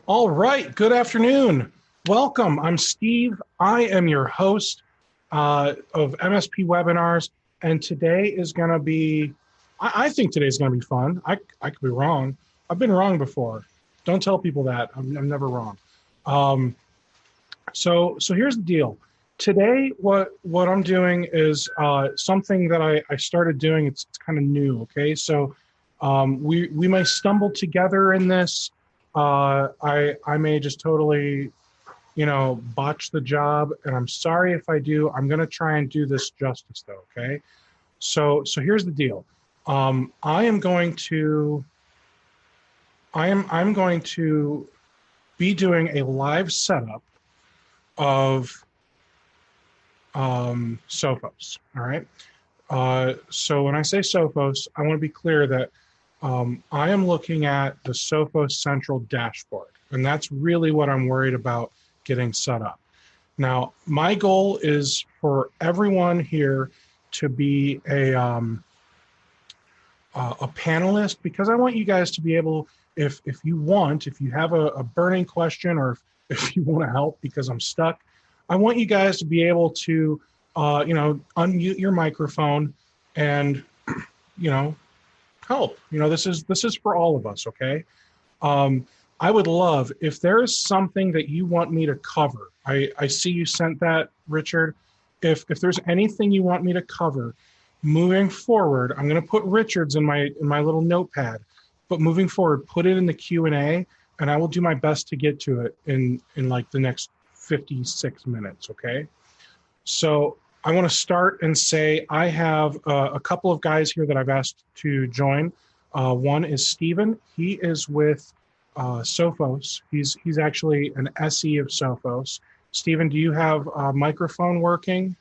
All right, good afternoon. Welcome. I'm Steve. I am your host of MSP webinars, and today is going to be, I think today's going to be fun. I could be wrong. I've been wrong before. Don't tell people that. I'm never wrong. Um, so here's the deal. Today, what I'm doing is something that I started doing. It's kind of new. Okay, so we may stumble together in this. I may just totally, botch the job, and I'm sorry if I do. I'm going to try and do this justice, though. Okay, so here's the deal. I am going to I'm going to be doing a live setup of Sophos. All right. So when I say Sophos, I want to be clear that I am looking at the Sophos Central dashboard, and that's really what I'm worried about getting set up. Now, my goal is for everyone here to be a panelist, because I want you guys to be able, if you have a burning question, or if you want to help because I'm stuck, I want you guys to be able to, unmute your microphone and, help. This is for all of us. Okay. I would love if there is something that you want me to cover. I see you sent that, Richard. If there's anything you want me to cover moving forward, I'm going to put Richard's in my little notepad, but moving forward, put it in the Q&A, and I will do my best to get to it in like the next 56 minutes. Okay. So I want to start and say I have a couple of guys here that I've asked to join. One is Steven. He is with Sophos. He's actually an SE of Sophos. Steven, do you have a microphone working?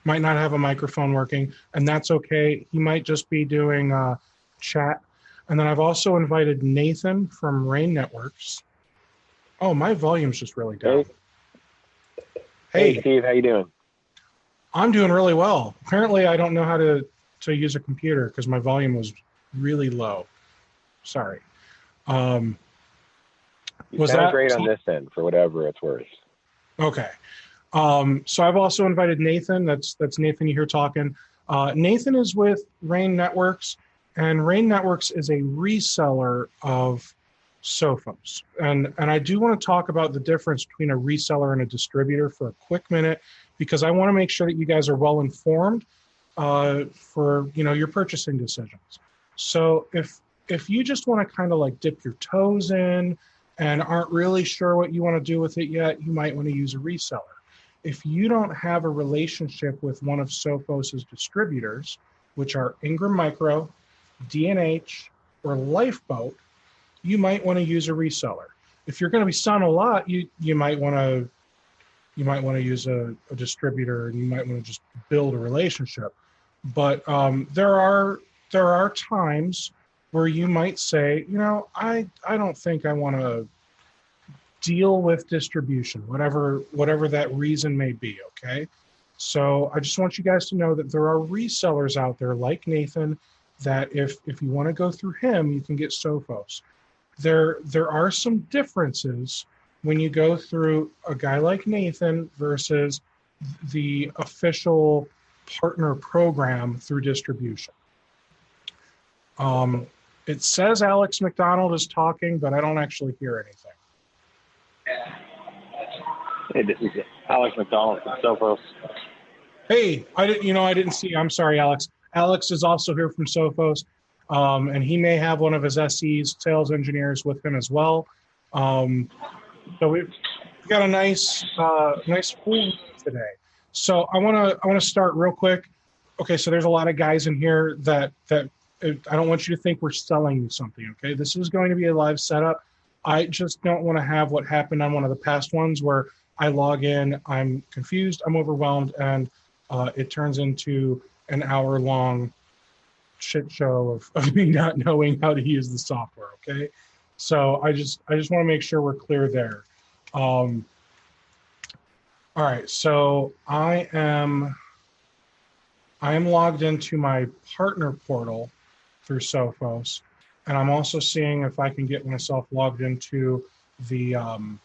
Might not have a microphone working, and that's okay. He might just be doing chat. And then I've also invited Nathan from Rain Networks. Oh, my volume's just really down. Hey, Steve, how you doing? I'm doing really well. Apparently, I don't know how to use a computer because my volume was really low. Sorry. You sound great on this end, for whatever it's worth. Okay. So I've also invited Nathan. That's Nathan you hear talking. Nathan is with Rain Networks, and Rain Networks is a reseller of Sophos. And I do want to talk about the difference between a reseller and a distributor for a quick minute, because I want to make sure that you guys are well informed for your purchasing decisions. So if you just want to kind of like dip your toes in and aren't really sure what you want to do with it yet, you might want to use a reseller. If you don't have a relationship with one of Sophos's distributors, which are Ingram Micro, D&H, or Lifeboat, you might want to use a reseller. If you're going to be selling a lot, you might want to use a distributor, and you might want to just build a relationship. But there are times where you might say, I don't think I want to deal with distribution, whatever that reason may be. Okay. So I just want you guys to know that there are resellers out there like Nathan, that if you want to go through him, you can get Sophos. There are some differences when you go through a guy like Nathan versus the official partner program through distribution. It says Alex McDonald is talking, but I don't actually hear anything. Hey, this is Alex McDonald from Sophos. Hey, I didn't see. I'm sorry, Alex. Alex is also here from Sophos, and he may have one of his SEs, sales engineers, with him as well. So we've got a nice full room today. So I want to start real quick. Okay, so there's a lot of guys in here that I don't want you to think we're selling you something. Okay, this is going to be a live setup. I just don't want to have what happened on one of the past ones where I log in, I'm confused, I'm overwhelmed, and it turns into an hour-long shit show of me not knowing how to use the software. Okay, so I just want to make sure we're clear there. All right, so I am logged into my partner portal through Sophos, And I'm also seeing if I can get myself logged into the, I'll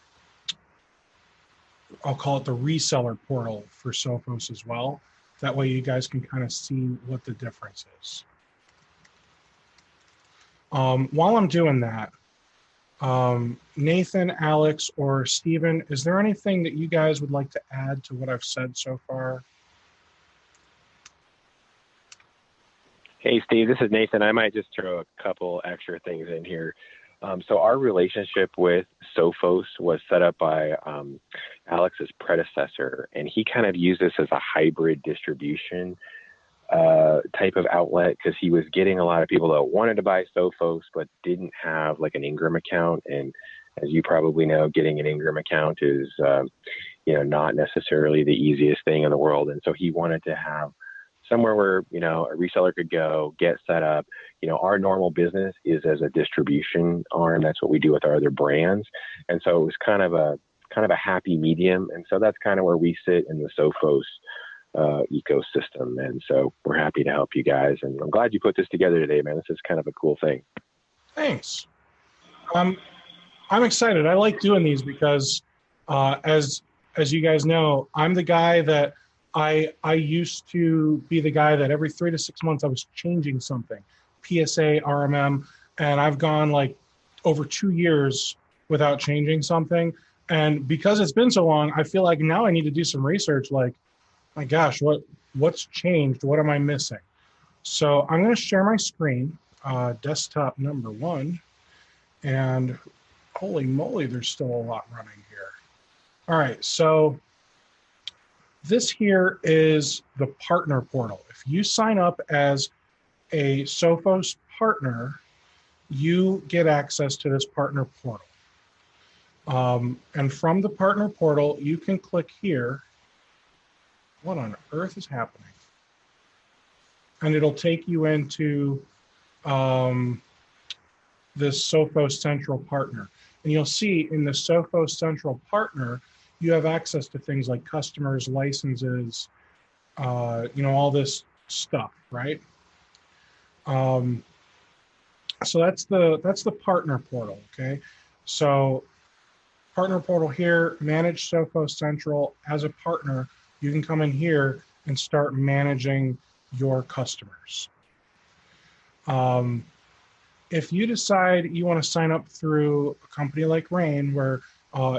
call it the reseller portal for Sophos as well. That way you guys can kind of see what the difference is. While I'm doing that, Nathan, Alex, or Steven, is there anything that you guys would like to add to what I've said so far? Hey, Steve, this is Nathan. I might just throw a couple extra things in here. So our relationship with Sophos was set up by Alex's predecessor, and he kind of used this as a hybrid distribution type of outlet because he was getting a lot of people that wanted to buy Sophos but didn't have like an Ingram account. And as you probably know, getting an Ingram account is not necessarily the easiest thing in the world. And so he wanted to have somewhere where, a reseller could go, get set up. Our normal business is as a distribution arm. That's what we do with our other brands. And so it was kind of a happy medium. And so that's kind of where we sit in the Sophos ecosystem. And so we're happy to help you guys. And I'm glad you put this together today, man. This is kind of a cool thing. Thanks. I'm excited. I like doing these because as you guys know, I'm the guy that I used to be the guy that every 3 to 6 months I was changing something, PSA, RMM, and I've gone like over 2 years without changing something. And because it's been so long, I feel like now I need to do some research. Like, my gosh, what's changed? What am I missing? So I'm going to share my screen, desktop number 1, and holy moly, there's still a lot running here. All right, so this here is the partner portal. If you sign up as a Sophos partner, you get access to this partner portal. And from the partner portal, you can click here. What on earth is happening? And it'll take you into this Sophos Central partner. And you'll see in the Sophos Central partner, you have access to things like customers, licenses, all this stuff, right? So that's the partner portal, okay? So partner portal here, manage Sophos Central. As a partner, you can come in here and start managing your customers. If you decide you want to sign up through a company like Rain, where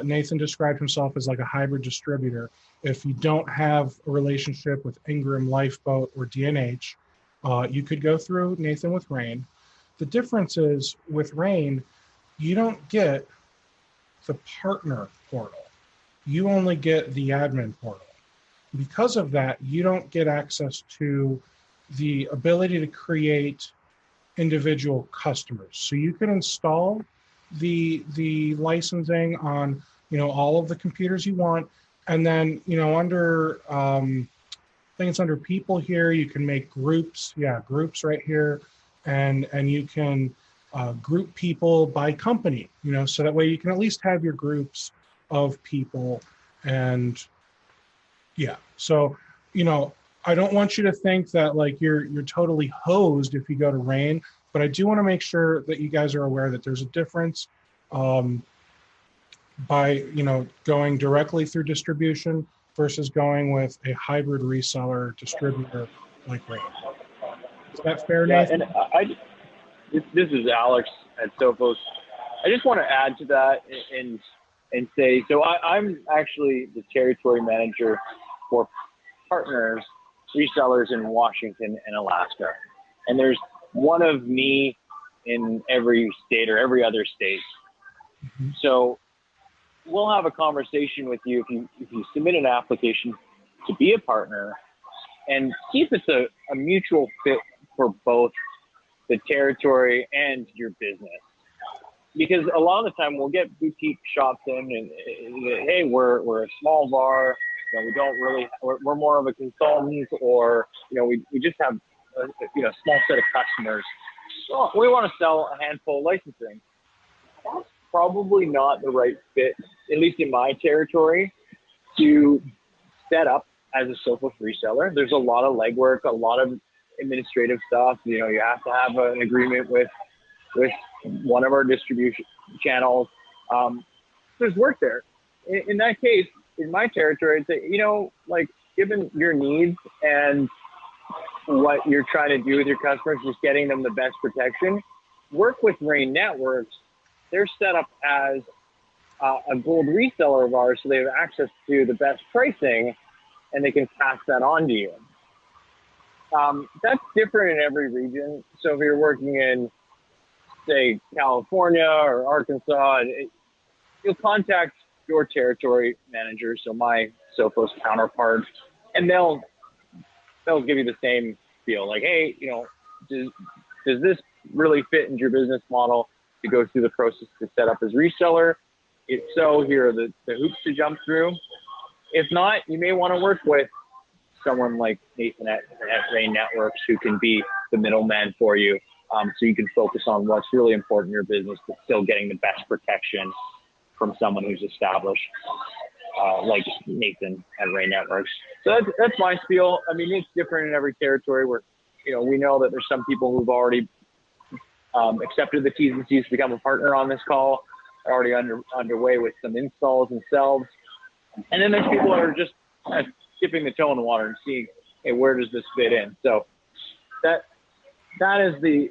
Nathan described himself as like a hybrid distributor. If you don't have a relationship with Ingram, Lifeboat, or DNH, you could go through Nathan with Rain. The difference is with Rain, you don't get the partner portal. You only get the admin portal. Because of that, you don't get access to the ability to create individual customers. So you can install the licensing on all of the computers you want, and then under I think it's under people here, you can make groups. Groups right here, and you can group people by company, so that way you can at least have your groups of people. And so I don't want you to think that like you're totally hosed if you go to Rain. But I do want to make sure that you guys are aware that there's a difference by going directly through distribution versus going with a hybrid reseller distributor like Rain. Is that fair, Nathan? And this is Alex at Sophos. I just want to add to that and say, so I'm actually the territory manager for partners, resellers in Washington and Alaska, and there's one of me in every state or every other state. Mm-hmm. So we'll have a conversation with you if you submit an application to be a partner, and see if it's a mutual fit for both the territory and your business. Because a lot of the time we'll get boutique shops in and hey, we're a small VAR, we don't really, we're more of a consultant, or we just have a small set of customers. So we want to sell a handful of licensing. That's probably not the right fit, at least in my territory, to set up as a Sophos reseller. There's a lot of legwork, a lot of administrative stuff. You have to have an agreement with with one of our distribution channels, there's work there. In that case, in my territory, I'd say, like, given your needs and what you're trying to do with your customers, just getting them the best protection, work with Rain Networks. They're set up as a gold reseller of ours, so they have access to the best pricing, and they can pass that on to you. That's different in every region. So if you're working in, say, California or Arkansas, you'll contact your territory manager, so my Sophos counterpart, and they'll give you the same feel, like, hey, does this really fit into your business model to go through the process to set up as reseller? If so, here are the hoops to jump through. If not, you may want to work with someone like Nathan at Rain Networks, who can be the middleman for you, so you can focus on what's really important in your business, but still getting the best protection from someone who's established, like Nathan at Rain Networks. So that's my spiel. I mean, it's different in every territory. Where, we know that there's some people who've already accepted the T's and C's to become a partner on this call, are already underway with some installs themselves. And then there's people that are just kind of dipping the toe in the water and seeing, hey, where does this fit in? So that is the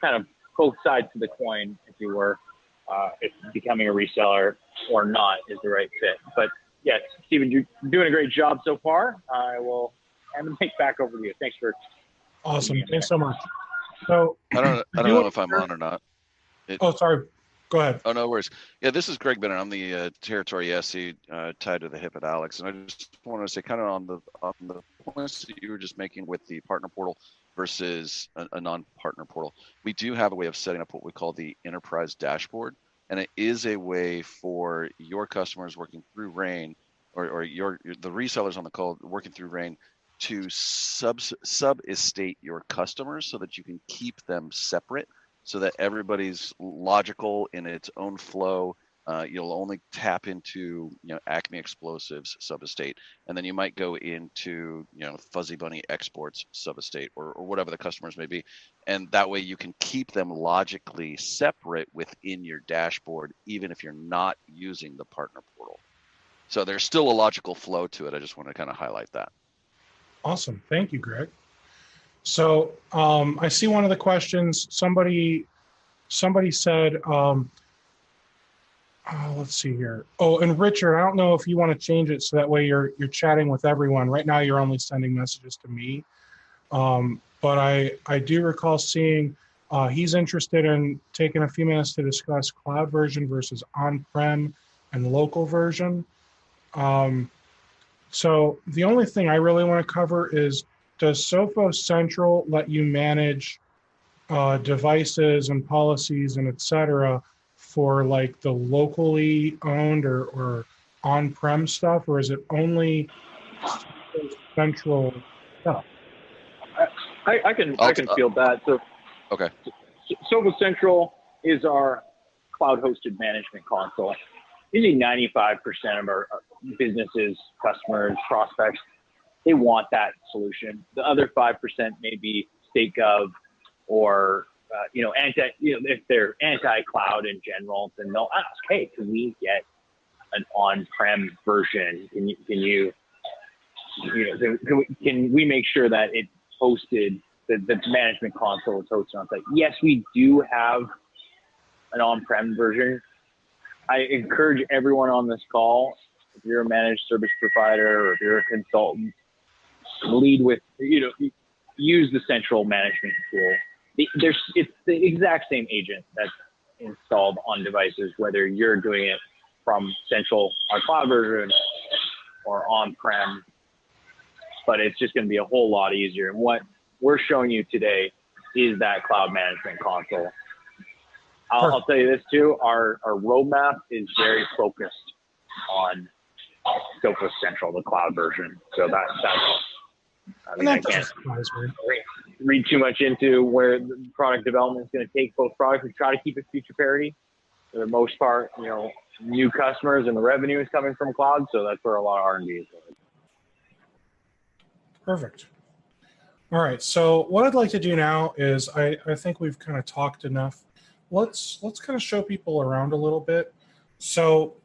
kind of both sides of the coin, if you were, if becoming a reseller or not is the right fit. But yes, Stephen, you're doing a great job so far. I will hand the mic back over to you. Thanks for. Awesome. Thanks so much. So I don't know if I'm on or not. Oh, sorry. Go ahead. Oh, no worries. Yeah, this is Greg Bennett. I'm the territory SC tied to the hip at Alex. And I just want to say, kind of on the points that you were just making with the partner portal versus a non-partner portal, we do have a way of setting up what we call the enterprise dashboard. And it is a way for your customers working through Rain, or the resellers on the call working through Rain, to sub-estate your customers so that you can keep them separate, so that everybody's logical in its own flow. You'll only tap into, Acme Explosives sub-estate, and then you might go into, Fuzzy Bunny Exports sub-estate, or whatever the customers may be. And that way you can keep them logically separate within your dashboard, even if you're not using the partner portal. So there's still a logical flow to it. I just want to kind of highlight that. Awesome. Thank you, Greg. So I see one of the questions. Somebody said, let's see here. Oh, and Richard, I don't know if you want to change it so that way you're chatting with everyone. Right now, you're only sending messages to me. But I do recall seeing he's interested in taking a few minutes to discuss cloud version versus on-prem and local version. So the only thing I really want to cover is, does Sophos Central let you manage devices and policies and et cetera for like the locally owned or on-prem stuff, or is it only Sophos Central stuff? I can field that. So okay. Sophos Central is our cloud-hosted management console. Usually 95% of our businesses, customers, prospects, they want that solution. The other 5% may be state gov or if they're anti-cloud in general, then they'll ask, hey, can we get an on-prem version? Can we make sure that it's hosted, the management console is hosted on site? Yes, we do have an on-prem version. I encourage everyone on this call, if you're a managed service provider or if you're a consultant, lead with, use the central management tool. It's the exact same agent that's installed on devices, whether you're doing it from central, our cloud version, or on-prem, but it's just going to be a whole lot easier. And what we're showing you today is that cloud management console. I'll tell you this too, our roadmap is very focused on Sophos Central, the cloud version. So I can't read too much into where the product development is going to take both products. We try to keep it feature parity. For the most part, new customers and the revenue is coming from cloud, so that's where a lot of R&D is going. Perfect. All right, so what I'd like to do now is I think we've kind of talked enough let's kind of show people around a little bit. So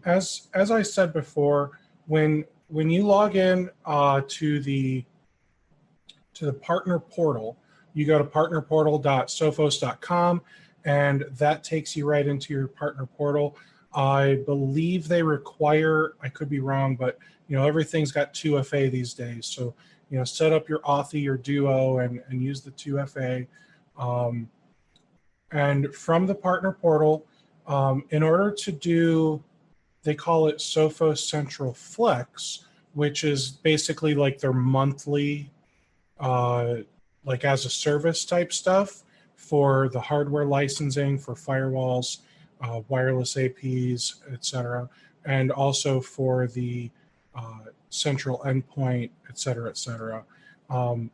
as I said before, when you log in to the partner portal, you go to partnerportal.sophos.com, and that takes you right into your partner portal. I believe they require, I could be wrong, but everything's got 2FA these days. So set up your Authy, your Duo, and use the 2FA. And from the partner portal, in order to do, they call it Sophos Central Flex, which is basically like their monthly, like as a service type stuff for the hardware licensing for firewalls, wireless APs, etc., and also for the central endpoint, etc., etc.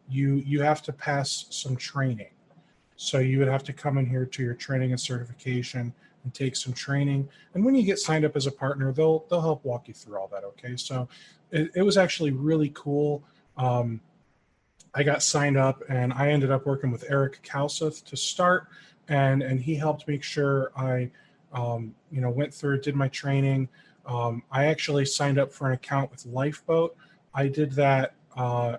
You have to pass some training. So you would have to come in here to your training and certification and take some training. And when you get signed up as a partner, they'll help walk you through all that. Okay, so it was actually really cool. I got signed up, and I ended up working with Eric Kalseth to start, and he helped make sure I, went through, did my training. I actually signed up for an account with Lifeboat. I did that. I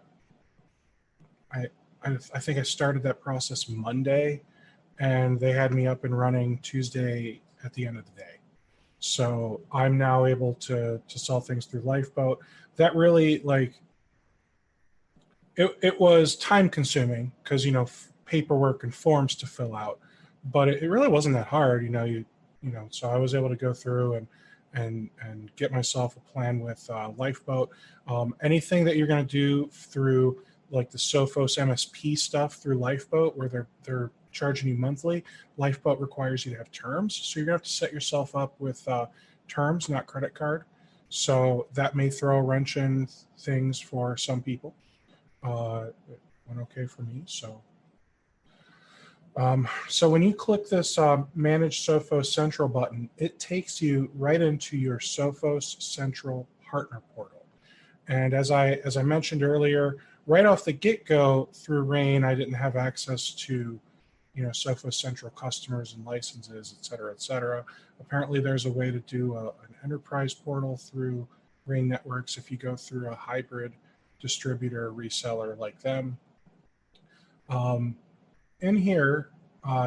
think I started that process Monday, and they had me up and running Tuesday at the end of the day. So I'm now able to sell things through Lifeboat. That really, like, it was time consuming because paperwork and forms to fill out, but it really wasn't that hard. So I was able to go through and get myself a plan with Lifeboat. Anything that you're going to do through like the Sophos MSP stuff through Lifeboat, where they're charging you monthly, Lifeboat requires you to have terms. So you're gonna have to set yourself up with terms, not credit card. So that may throw a wrench in things for some people. It went okay for me. So when you click this Manage Sophos Central button, it takes you right into your Sophos Central Partner Portal. And as I mentioned earlier, right off the get-go through Rain, I didn't have access to, Sophos Central customers and licenses, et cetera, et cetera. Apparently, there's a way to do an enterprise portal through Rain Networks if you go through a hybrid distributor reseller like them. In here,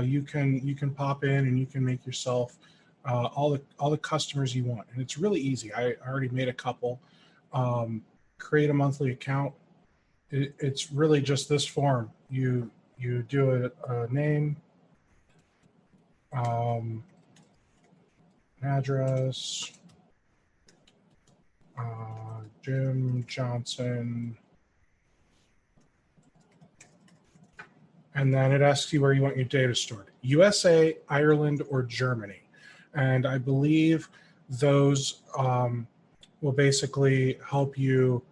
you can pop in and you can make yourself all the customers you want, and it's really easy. I already made a couple. Create a monthly account. It's really just this form. You do a name, address, Jim Johnson, and then it asks you where you want your data stored: USA, Ireland, or Germany. And I believe those will basically help you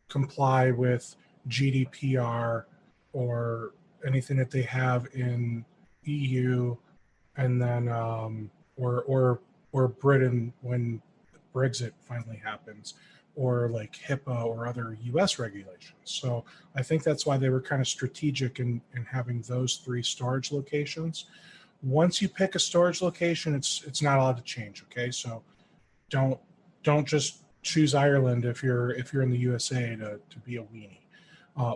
comply with GDPR or anything that they have in EU, and then or Britain when Brexit finally happens, or like HIPAA or other US regulations. So I think that's why they were kind of strategic in having those 3 storage locations. Once you pick a storage location, it's not allowed to change. Okay, so don't just choose Ireland if you're in the USA to be a weenie.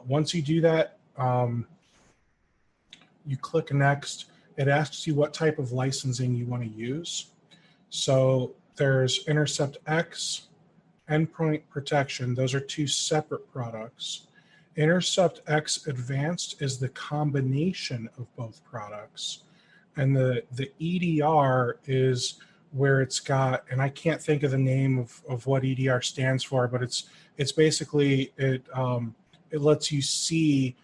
Once you do that, you click next. It asks you what type of licensing you want to use. So there's Intercept X, Endpoint Protection. Those are 2 separate products. Intercept X Advanced is the combination of both products. And the EDR is where it's got, and I can't think of the name of what EDR stands for, but it's basically it lets you see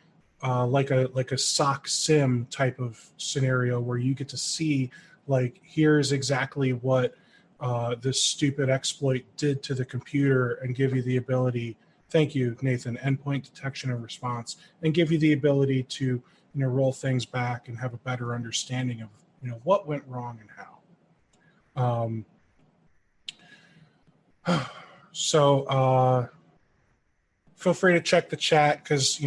like a SOC SIM type of scenario where you get to see, like, here's exactly what this stupid exploit did to the computer, and give you the ability, thank you, Nathan, endpoint detection and response, and give you the ability to roll things back and have a better understanding of what went wrong and how. So feel free to check the chat, because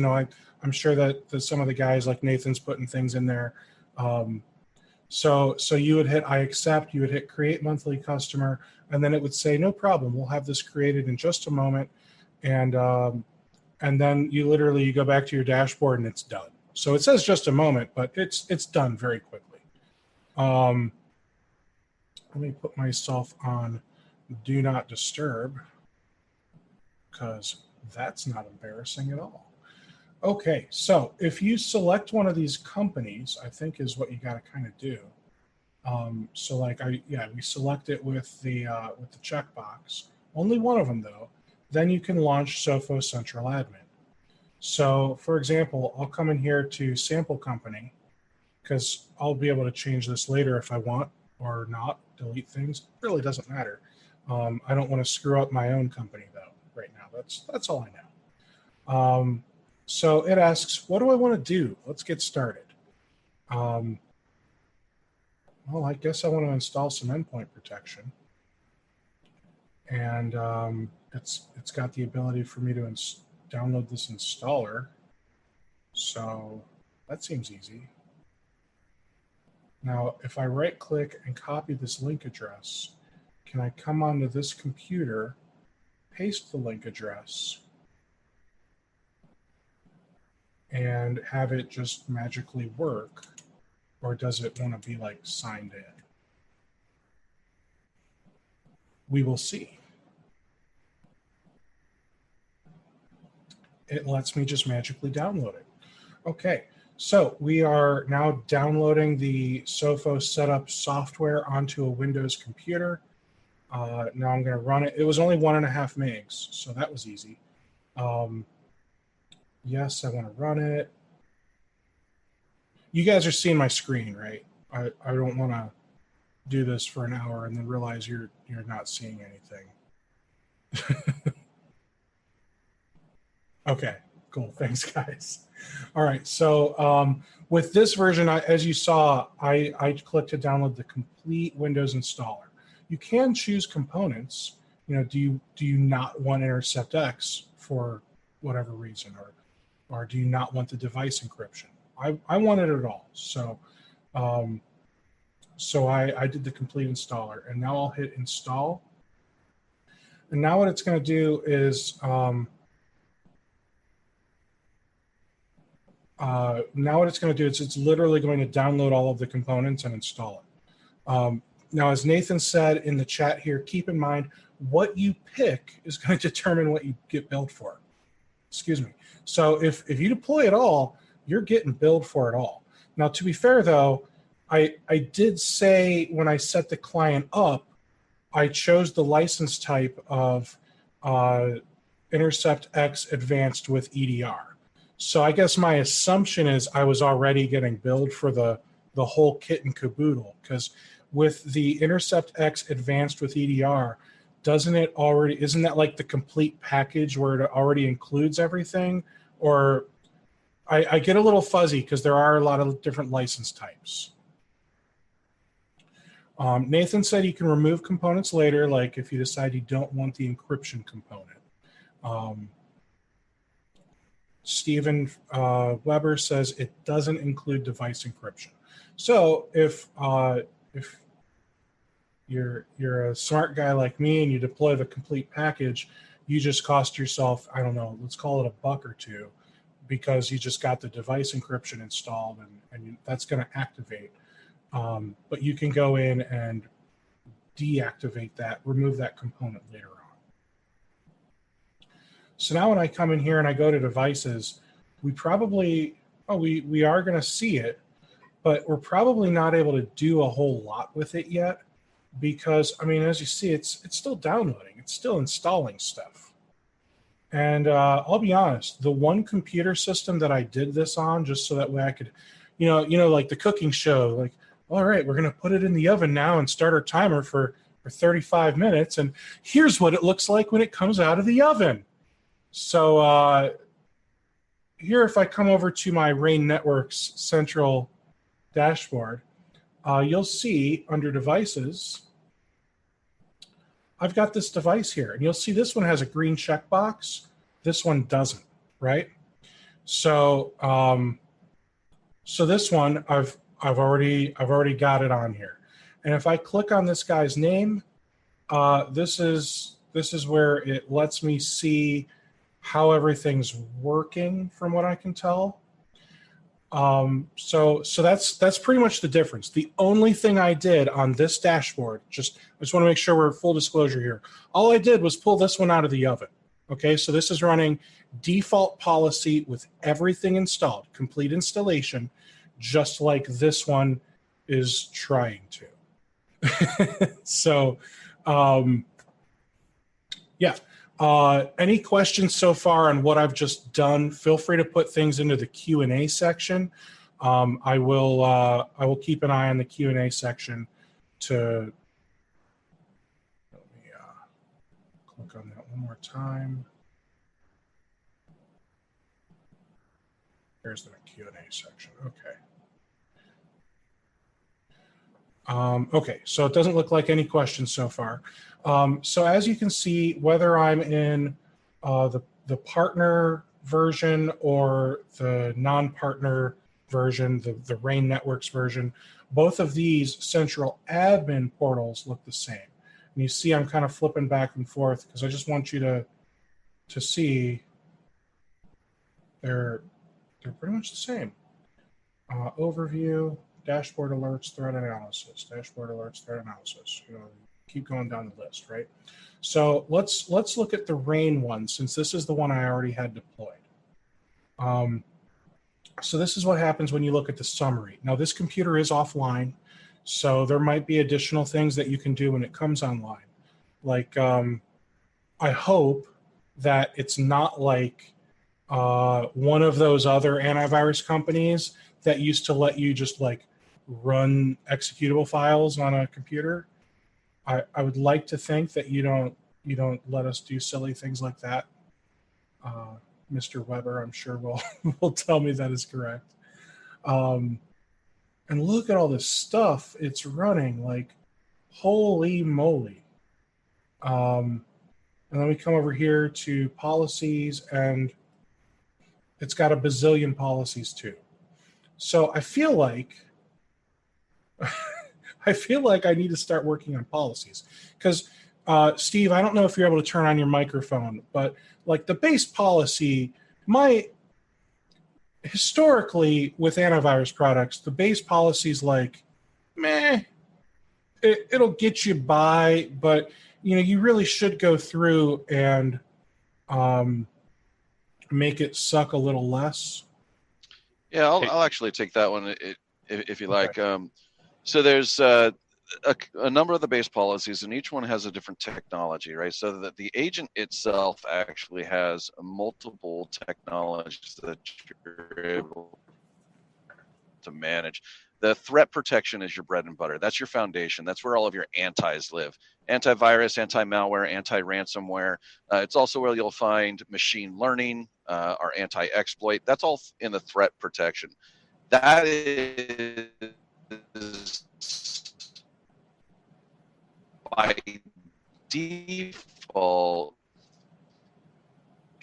I'm sure that some of the guys like Nathan's putting things in there. So you would hit I accept, you would hit create monthly customer, and then it would say, no problem, we'll have this created in just a moment. And then you literally, you go back to your dashboard and it's done. So it says just a moment, but it's done very quickly. Let me put myself on do not disturb, because that's not embarrassing at all. Okay, so if you select one of these companies, I think is what you got to kind of do. So like we select it with the checkbox. Only one of them though. Then you can launch Sophos Central Admin. So for example, I'll come in here to sample company, because I'll be able to change this later if I want or not, delete things. It really doesn't matter. I don't want to screw up my own company though right now. That's all I know. So it asks, what do I want to do? Let's get started. Well, I guess I want to install some endpoint protection. And it's got the ability for me to download this installer. So that seems easy. Now, if I right click and copy this link address, can I come onto this computer, paste the link address, and have it just magically work? Or does it want to be like signed in? We will see. It lets me just magically download it. Okay, so we are now downloading the Sophos setup software onto a Windows computer. Now I'm going to run it. It was only 1.5 megs, so that was easy. Yes, I want to run it. You guys are seeing my screen, right? I don't want to do this for an hour and then realize you're not seeing anything. Okay, cool. Thanks, guys. All right, so with this version, as you saw, I clicked to download the complete Windows installer. You can choose components. You know, do you not want Intercept X for whatever reason, or do you not want the device encryption? I wanted it all, so I did the complete installer, and now I'll hit install. And now what it's going to do is it's literally going to download all of the components and install it. Now, as Nathan said in the chat here, keep in mind what you pick is going to determine what you get billed for. Excuse me. So if you deploy it all, you're getting billed for it all. Now, to be fair, though, I did say when I set the client up, I chose the license type of Intercept X Advanced with EDR. So I guess my assumption is I was already getting billed for the whole kit and caboodle, because with the Intercept X Advanced with EDR, isn't that like the complete package where it already includes everything? Or I get a little fuzzy because there are a lot of different license types. Nathan said you can remove components later, like if you decide you don't want the encryption component. Stephen Weber says it doesn't include device encryption. So if you're a smart guy like me and you deploy the complete package, you just cost yourself, I don't know, let's call it $1 or $2, because you just got the device encryption installed, and that's going to activate. But you can go in and deactivate that, remove that component later on. So now when I come in here and I go to devices, we are going to see it, but we're probably not able to do a whole lot with it yet, because, I mean, as you see, it's still downloading. It's still installing stuff. And I'll be honest, the one computer system that I did this on, just so that way I could, you know, like the cooking show, like, all right, we're going to put it in the oven now and start our timer for 35 minutes. And here's what it looks like when it comes out of the oven. So here, if I come over to my RAIN Networks central dashboard, you'll see under devices, I've got this device here, and you'll see this one has a green checkbox. This one doesn't, right? So, so this one, I've already got it on here. And if I click on this guy's name, this is where it lets me see how everything's working from what I can tell. So that's pretty much the difference. The only thing I did on this dashboard, I just want to make sure we're full disclosure here. All I did was pull this one out of the oven. Okay, so this is running default policy with everything installed, complete installation, just like this one is trying to. So, yeah. Any questions so far on what I've just done? Feel free to put things into the Q&A section. I will keep an eye on the Q&A section to let me click on that one more time. Here's the Q&A section. Okay. Okay, so it doesn't look like any questions so far. So as you can see, whether I'm in the partner version or the non-partner version, the RAIN Networks version, both of these central admin portals look the same. And you see I'm kind of flipping back and forth because I just want you to see they're pretty much the same. Overview, dashboard alerts, threat analysis, dashboard alerts, threat analysis. You know, keep going down the list, right? So let's look at the RAIN one, since this is the one I already had deployed. So this is what happens when you look at the summary. Now this computer is offline, so there might be additional things that you can do when it comes online. Like I hope that it's not like one of those other antivirus companies that used to let you just like run executable files on a computer. I would like to think that you don't let us do silly things like that. Mr. Weber, I'm sure will tell me that is correct. And look at all this stuff it's running, like holy moly. And then we come over here to policies, and it's got a bazillion policies too. So I feel like I need to start working on policies because Steve, I don't know if you're able to turn on your microphone, but like the base policy, historically with antivirus products, the base policy is like, meh, it'll get you by, but you know, you really should go through and make it suck a little less. Yeah, I'll actually take that one if you like. So there's a number of the base policies, and each one has a different technology, right? So that the agent itself actually has multiple technologies that you're able to manage. The threat protection is your bread and butter. That's your foundation. That's where all of your antis live. Antivirus, anti-malware, anti-ransomware. It's also where you'll find machine learning, our anti-exploit. That's all in the threat protection. That is by default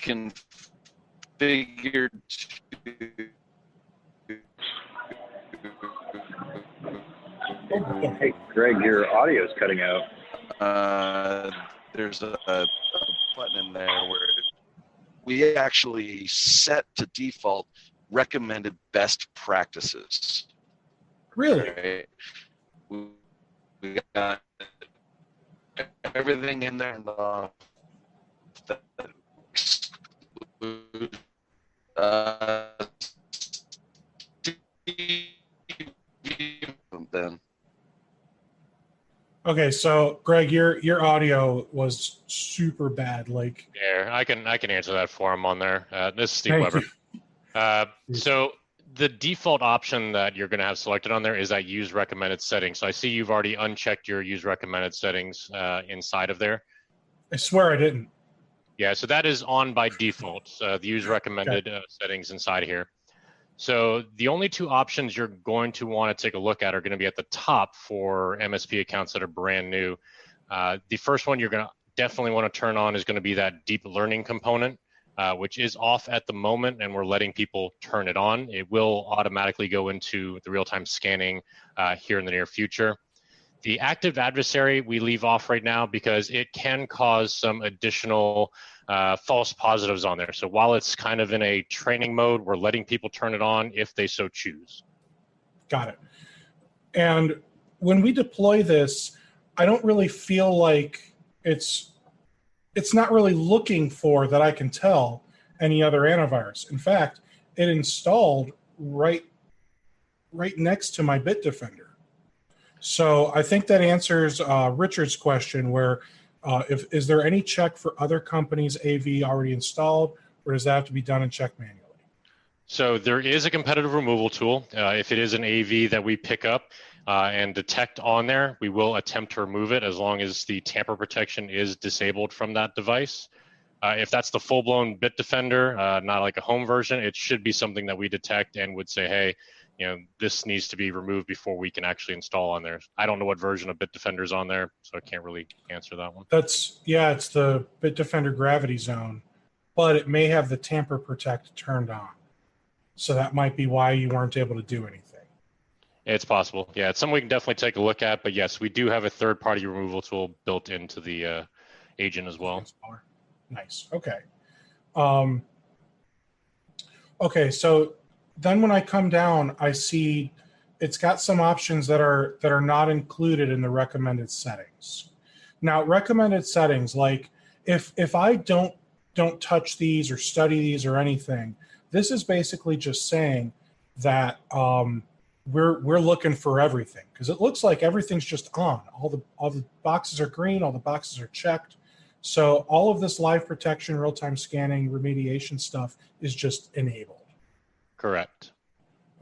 configured to Hey, Greg, your audio is cutting out. There's a button in there where we actually set to default recommended best practices. Really? Right? We got everything in there. Then. Okay, so Greg, your audio was super bad. Like, yeah, I can answer that for him on there. This is Steve Thank Weber. So the default option that you're going to have selected on there is that use recommended settings. So I see you've already unchecked your use recommended settings inside of there. I swear I didn't. Yeah, so that is on by default. The use recommended settings inside here. So the only two options you're going to want to take a look at are going to be at the top for MSP accounts that are brand new. The first one you're going to definitely want to turn on is going to be that deep learning component. which is off at the moment, and we're letting people turn it on. It will automatically go into the real-time scanning here in the near future. The active adversary we leave off right now because it can cause some additional false positives on there. So while it's kind of in a training mode, we're letting people turn it on if they so choose. Got it. And when we deploy this, I don't really feel like it's not really looking for, that I can tell, any other antivirus. In fact, it installed right next to my Bitdefender. So I think that answers Richard's question, where is there any check for other companies' AV already installed, or does that have to be done and checked manually? So there is a competitive removal tool. If it is an AV that we pick up and detect on there, we will attempt to remove it as long as the tamper protection is disabled from that device. If that's the full-blown Bitdefender, not like a home version, it should be something that we detect and would say, hey, this needs to be removed before we can actually install on there. I don't know what version of Bitdefender is on there, so I can't really answer that one. It's the Bitdefender Gravity Zone, but it may have the tamper protect turned on. So that might be why you weren't able to do anything. It's possible. Yeah, it's something we can definitely take a look at, but yes, we do have a third-party removal tool built into the agent as well. Nice. Okay. Okay, so then when I come down, I see it's got some options that are not included in the recommended settings. Now, recommended settings, like if I don't touch these or study these or anything, this is basically just saying that we're looking for everything, because it looks like everything's just on. All the boxes are green, all the boxes are checked. So all of this live protection, real-time scanning, remediation stuff is just enabled. Correct.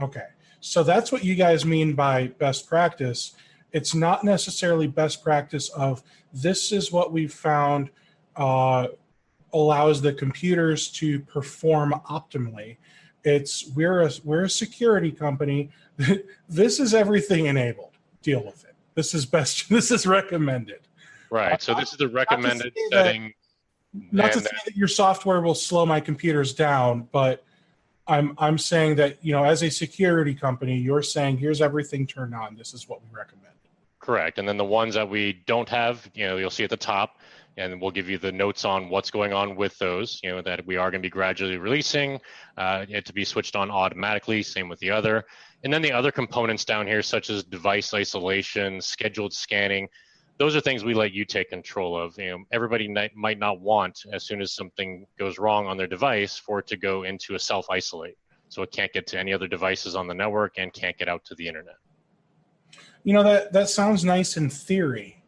Okay, so that's what you guys mean by best practice. It's not necessarily best practice of this is what we've found allows the computers to perform optimally. It's we're a security company. This is everything enabled. Deal with it. This is best. This is recommended. Right. So this is the recommended setting. Not to say that your software will slow my computers down, but I'm saying that, as a security company, you're saying here's everything turned on. This is what we recommend. Correct. And then the ones that we don't have, you'll see at the top, and we'll give you the notes on what's going on with those, that we are going to be gradually releasing it to be switched on automatically. Same with the other. And then the other components down here, such as device isolation, scheduled scanning, those are things we let you take control of. Everybody might not want, as soon as something goes wrong on their device, for it to go into a self-isolate. So it can't get to any other devices on the network and can't get out to the internet. That sounds nice in theory,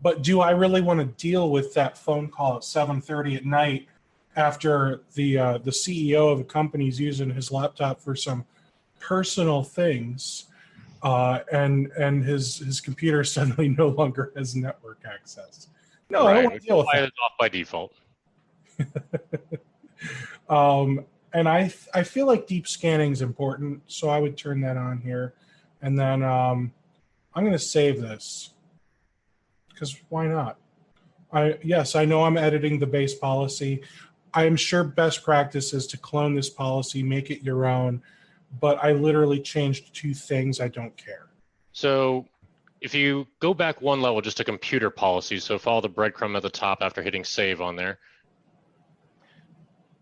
but do I really want to deal with that phone call at 7:30 at night after the CEO of a company is using his laptop for some personal things, and his computer suddenly no longer has network access? No, right. I don't want to deal with that. It's off by default. And I feel like deep scanning is important, so I would turn that on here, and then I'm going to save this, because why not? I know I'm editing the base policy. I am sure best practice is to clone this policy, make it your own, but I literally changed 2 things. I don't care. So if you go back one level just to computer policy, so follow the breadcrumb at the top after hitting save on there.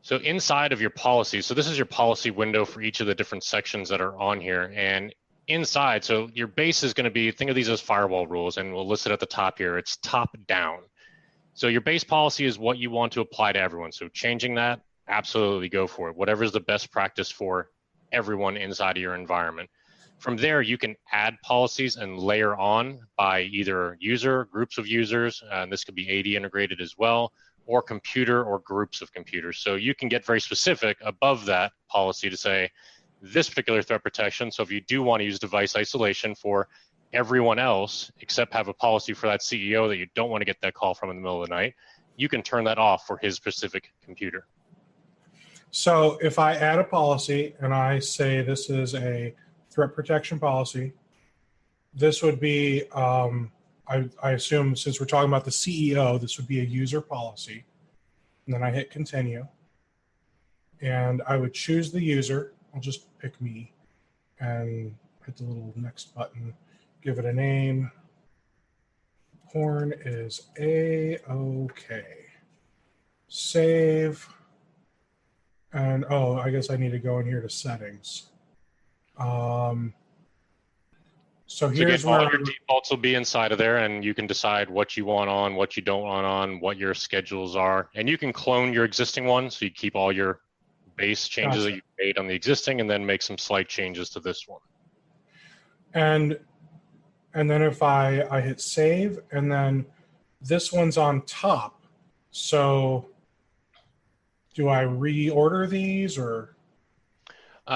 So inside of your policy, so this is your policy window for each of the different sections that are on here. And inside, so your base is going to be, think of these as firewall rules, and we'll list it at the top here. It's top down. So your base policy is what you want to apply to everyone. So changing that, absolutely go for it. Whatever is the best practice for everyone inside of your environment. From there, you can add policies and layer on by either user, groups of users, and this could be AD integrated as well, or computer or groups of computers. So you can get very specific above that policy to say, this particular threat protection, so if you do want to use device isolation for everyone else, except have a policy for that CEO that you don't want to get that call from in the middle of the night, you can turn that off for his specific computer. So if I add a policy and I say this is a threat protection policy, this would be, I assume since we're talking about the CEO, this would be a user policy. And then I hit continue. and I would choose the user. I'll just pick me and hit the little next button, give it a name. Horn is A-OK. Save. And oh, I guess I need to go in here to settings. So here's again, where all your defaults will be inside of there, and you can decide what you want on, what you don't want on, what your schedules are. And you can clone your existing one, so you keep all your base changes that you made on the existing, and then make some slight changes to this one. And then if I hit save, and then this one's on top. So do I reorder these or?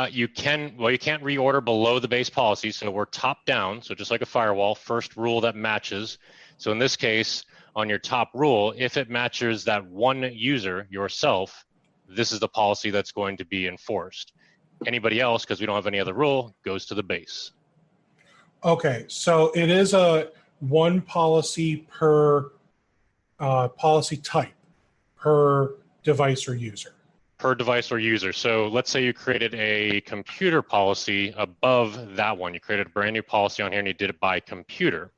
You can't reorder below the base policy. So we're top down. So just like a firewall, first rule that matches. So in this case, on your top rule, if it matches that one user, yourself, this is the policy that's going to be enforced. Anybody else, because we don't have any other rule, goes to the base. Okay, so it is a one policy per policy type, per device or user. Per device or user. So let's say you created a computer policy above that one. You created a brand new policy on here and you did it by computer.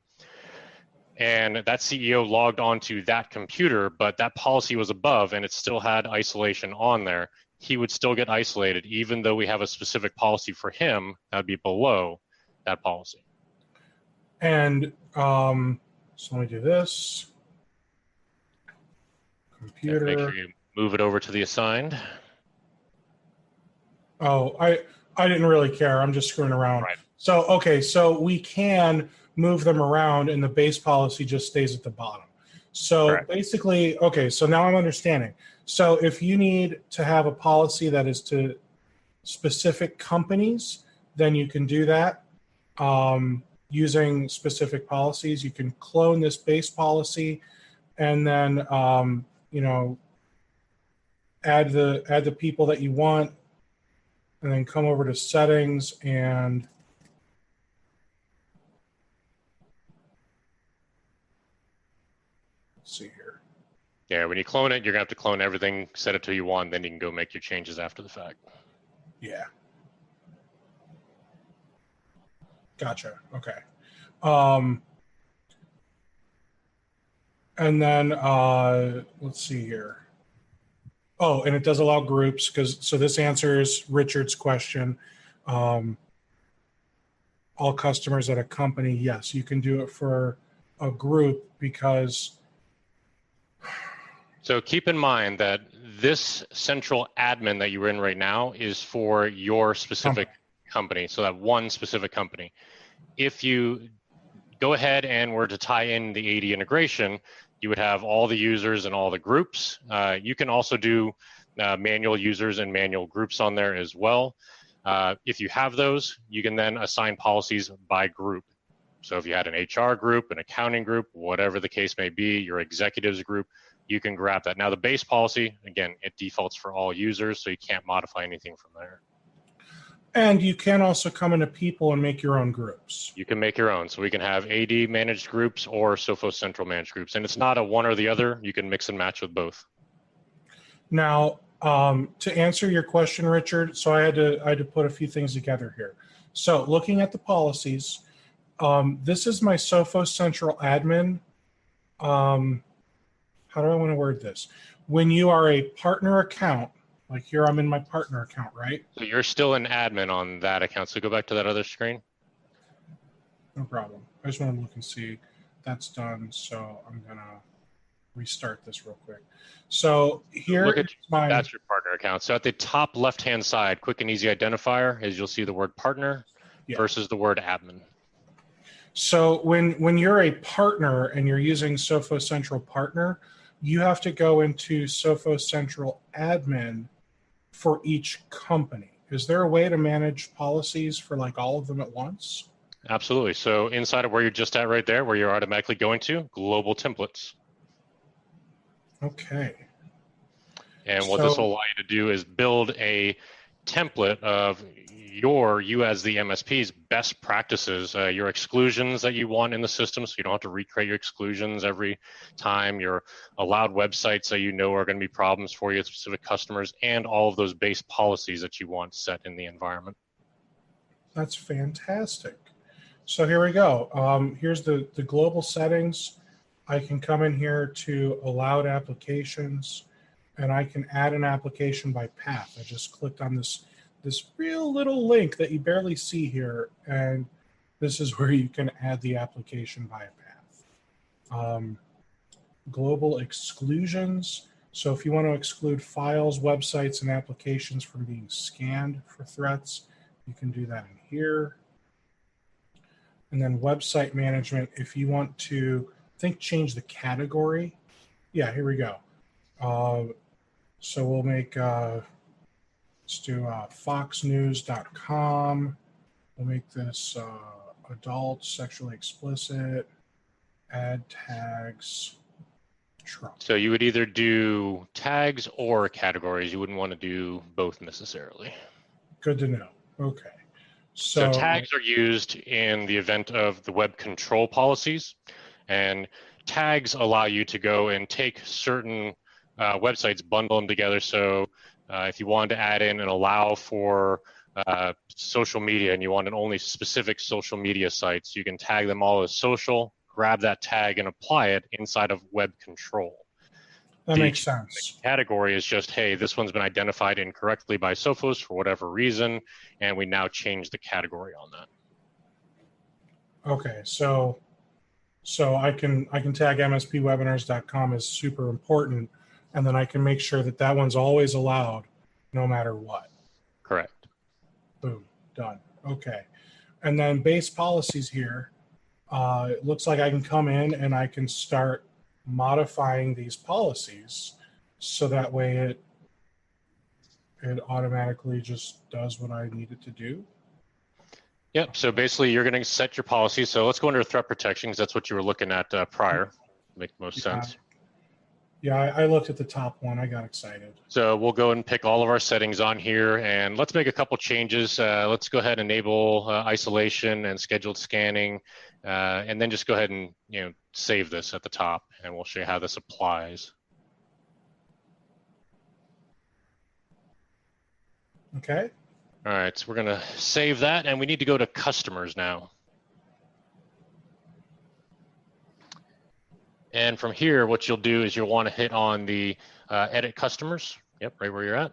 And that CEO logged onto that computer, but that policy was above and it still had isolation on there. He would still get isolated, even though we have a specific policy for him that would be below that policy. And so let me do this. Computer. And make sure you move it over to the assigned. Oh, I didn't really care. I'm just screwing around. Right. So, okay, so we can move them around and the base policy just stays at the bottom. So Correct. basically, okay, so now I'm understanding. So if you need to have a policy that is to specific companies, then you can do that using specific policies. You can clone this base policy and then, you know, add the people that you want, and then come over to settings and let's see here. Yeah, when you clone it, you're gonna have to clone everything, set it to you want, then you can go make your changes after the fact. Yeah. Gotcha. Okay. And then let's see here. Oh, and it does allow groups so this answers Richard's question. All customers at a company, yes, you can do it for a group because. So keep in mind that this central admin that you're in right now is for your specific company, so that one specific company. If you go ahead and were to tie in the AD integration, you would have all the users and all the groups. You can also do manual users and manual groups on there as well. If you have those, you can then assign policies by group. So if you had an HR group, an accounting group, whatever the case may be, your executives group, you can grab that. Now the base policy, again, it defaults for all users, so you can't modify anything from there. And you can also come into people and make your own groups. You can make your own. So we can have AD managed groups or Sophos Central managed groups. And it's not a one or the other. You can mix and match with both. Now, to answer your question, Richard, so I had to put a few things together here. So looking at the policies, this is my Sophos Central admin. How do I want to word this? When you are a partner account, like here, I'm in my partner account, right? So you're still an admin on that account. So go back to that other screen. No problem. I just want to look and see that's done. So I'm going to restart this real quick. So here, look at that's your partner account. So at the top left-hand side, quick and easy identifier is you'll see the word partner versus the word admin. So when you're a partner and you're using Sophos Central Partner, you have to go into Sophos Central Admin for each company. Is there a way to manage policies for like all of them at once? Absolutely. So inside of where you're just at right there, where you're automatically going to, global templates. Okay. And what this will allow you to do is build a template of you as the MSP's best practices, your exclusions that you want in the system, so you don't have to recreate your exclusions every time, your allowed websites that you know are going to be problems for your specific customers, and all of those base policies that you want set in the environment. That's fantastic. So here we go. Here's the global settings. I can come in here to allowed applications, and I can add an application by path. I just clicked on this real little link that you barely see here, and this is where you can add the application by a path. Global exclusions. So if you want to exclude files, websites, and applications from being scanned for threats, you can do that in here. And then website management, if you want to, change the category. Yeah, here we go. So we'll make, let's do foxnews.com. We'll make this adult, sexually explicit, add tags, Trump. So you would either do tags or categories. You wouldn't want to do both necessarily. Good to know. Okay. So tags are used in the event of the web control policies, and tags allow you to go and take certain websites, bundle them together. So if you wanted to add in and allow for social media, and you wanted only specific social media sites, you can tag them all as social, grab that tag and apply it inside of web control. That makes sense. The category is just, hey, this one's been identified incorrectly by Sophos for whatever reason, and we now change the category on that. Okay, so I can tag mspwebinars.com as super important, and then I can make sure that that one's always allowed no matter what. Correct. Boom, done. Okay. And then base policies here. It looks like I can come in and I can start modifying these policies so that way it automatically just does what I need it to do. Yep. So basically, you're going to set your policy. So let's go under threat protection, because that's what you were looking at prior. Make most sense. Yeah, I looked at the top one. I got excited. So we'll go and pick all of our settings on here, and let's make a couple changes. Let's go ahead and enable isolation and scheduled scanning, and then just go ahead and save this at the top, and we'll show you how this applies. Okay. All right, so we're going to save that, and we need to go to customers now. And from here, what you'll do is you'll want to hit on the edit customers. Yep, right where you're at.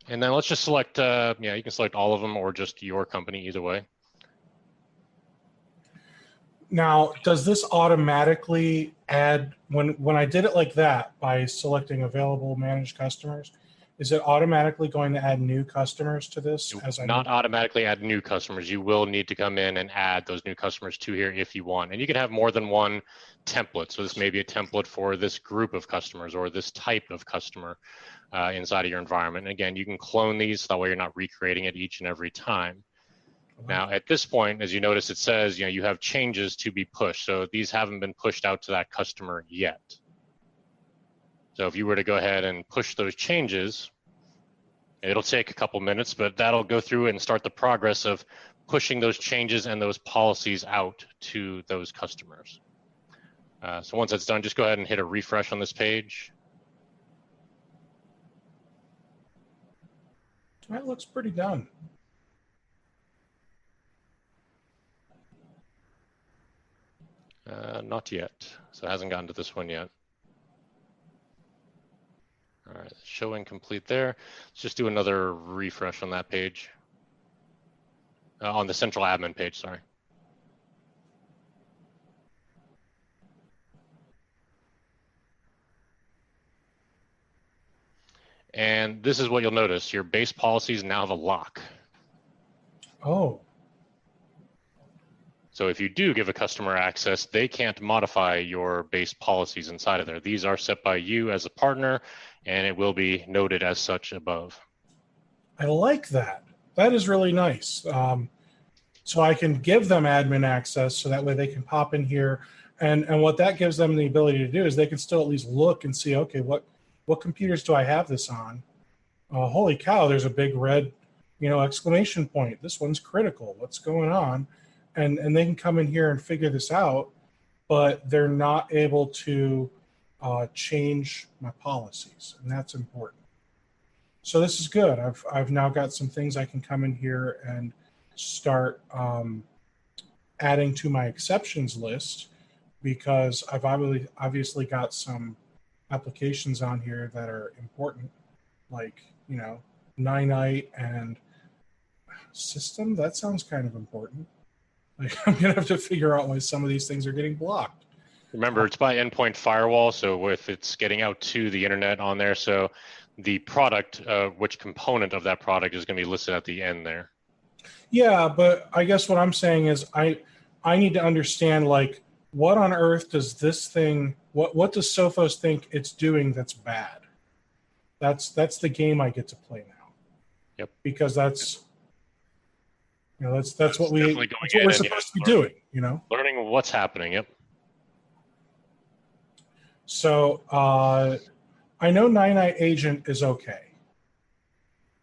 And then let's just select, you can select all of them or just your company, either way. Now, does this automatically add, when I did it like that by selecting available managed customers, is it automatically going to add new customers to this? Not automatically add new customers. You will need to come in and add those new customers to here if you want. And you can have more than one template. So this may be a template for this group of customers or this type of customer inside of your environment. And again, you can clone these. That way you're not recreating it each and every time. Now, at this point, as you notice, it says, you have changes to be pushed. So these haven't been pushed out to that customer yet. So if you were to go ahead and push those changes, it'll take a couple minutes, but that'll go through and start the progress of pushing those changes and those policies out to those customers. So once that's done, just go ahead and hit a refresh on this page. That looks pretty done. Not yet. So it hasn't gotten to this one yet. All right, showing complete there. Let's just do another refresh on that page. On the central admin page, sorry. And this is what you'll notice. Your base policies now have a lock. Oh. So if you do give a customer access, they can't modify your base policies inside of there. These are set by you as a partner, and it will be noted as such above. I like that. That is really nice. So I can give them admin access so that way they can pop in here. And what that gives them the ability to do is they can still at least look and see, okay, what computers do I have this on? holy cow, there's a big red, exclamation point. This one's critical. What's going on? And they can come in here and figure this out, but they're not able to change my policies, and that's important. So this is good. I've now got some things I can come in here and start adding to my exceptions list, because I've obviously got some applications on here that are important, like, Ninite and system. That sounds kind of important. Like, I'm going to have to figure out why some of these things are getting blocked. Remember, it's by endpoint firewall, so if it's getting out to the internet on there, so the product, which component of that product is going to be listed at the end there. Yeah, but I guess what I'm saying is I need to understand, like, what on earth does this thing, what does Sophos think it's doing that's bad? That's the game I get to play now. Yep. Because that's what that's what we're supposed to be doing, Learning what's happening. Yep. So I know Ninite agent is okay.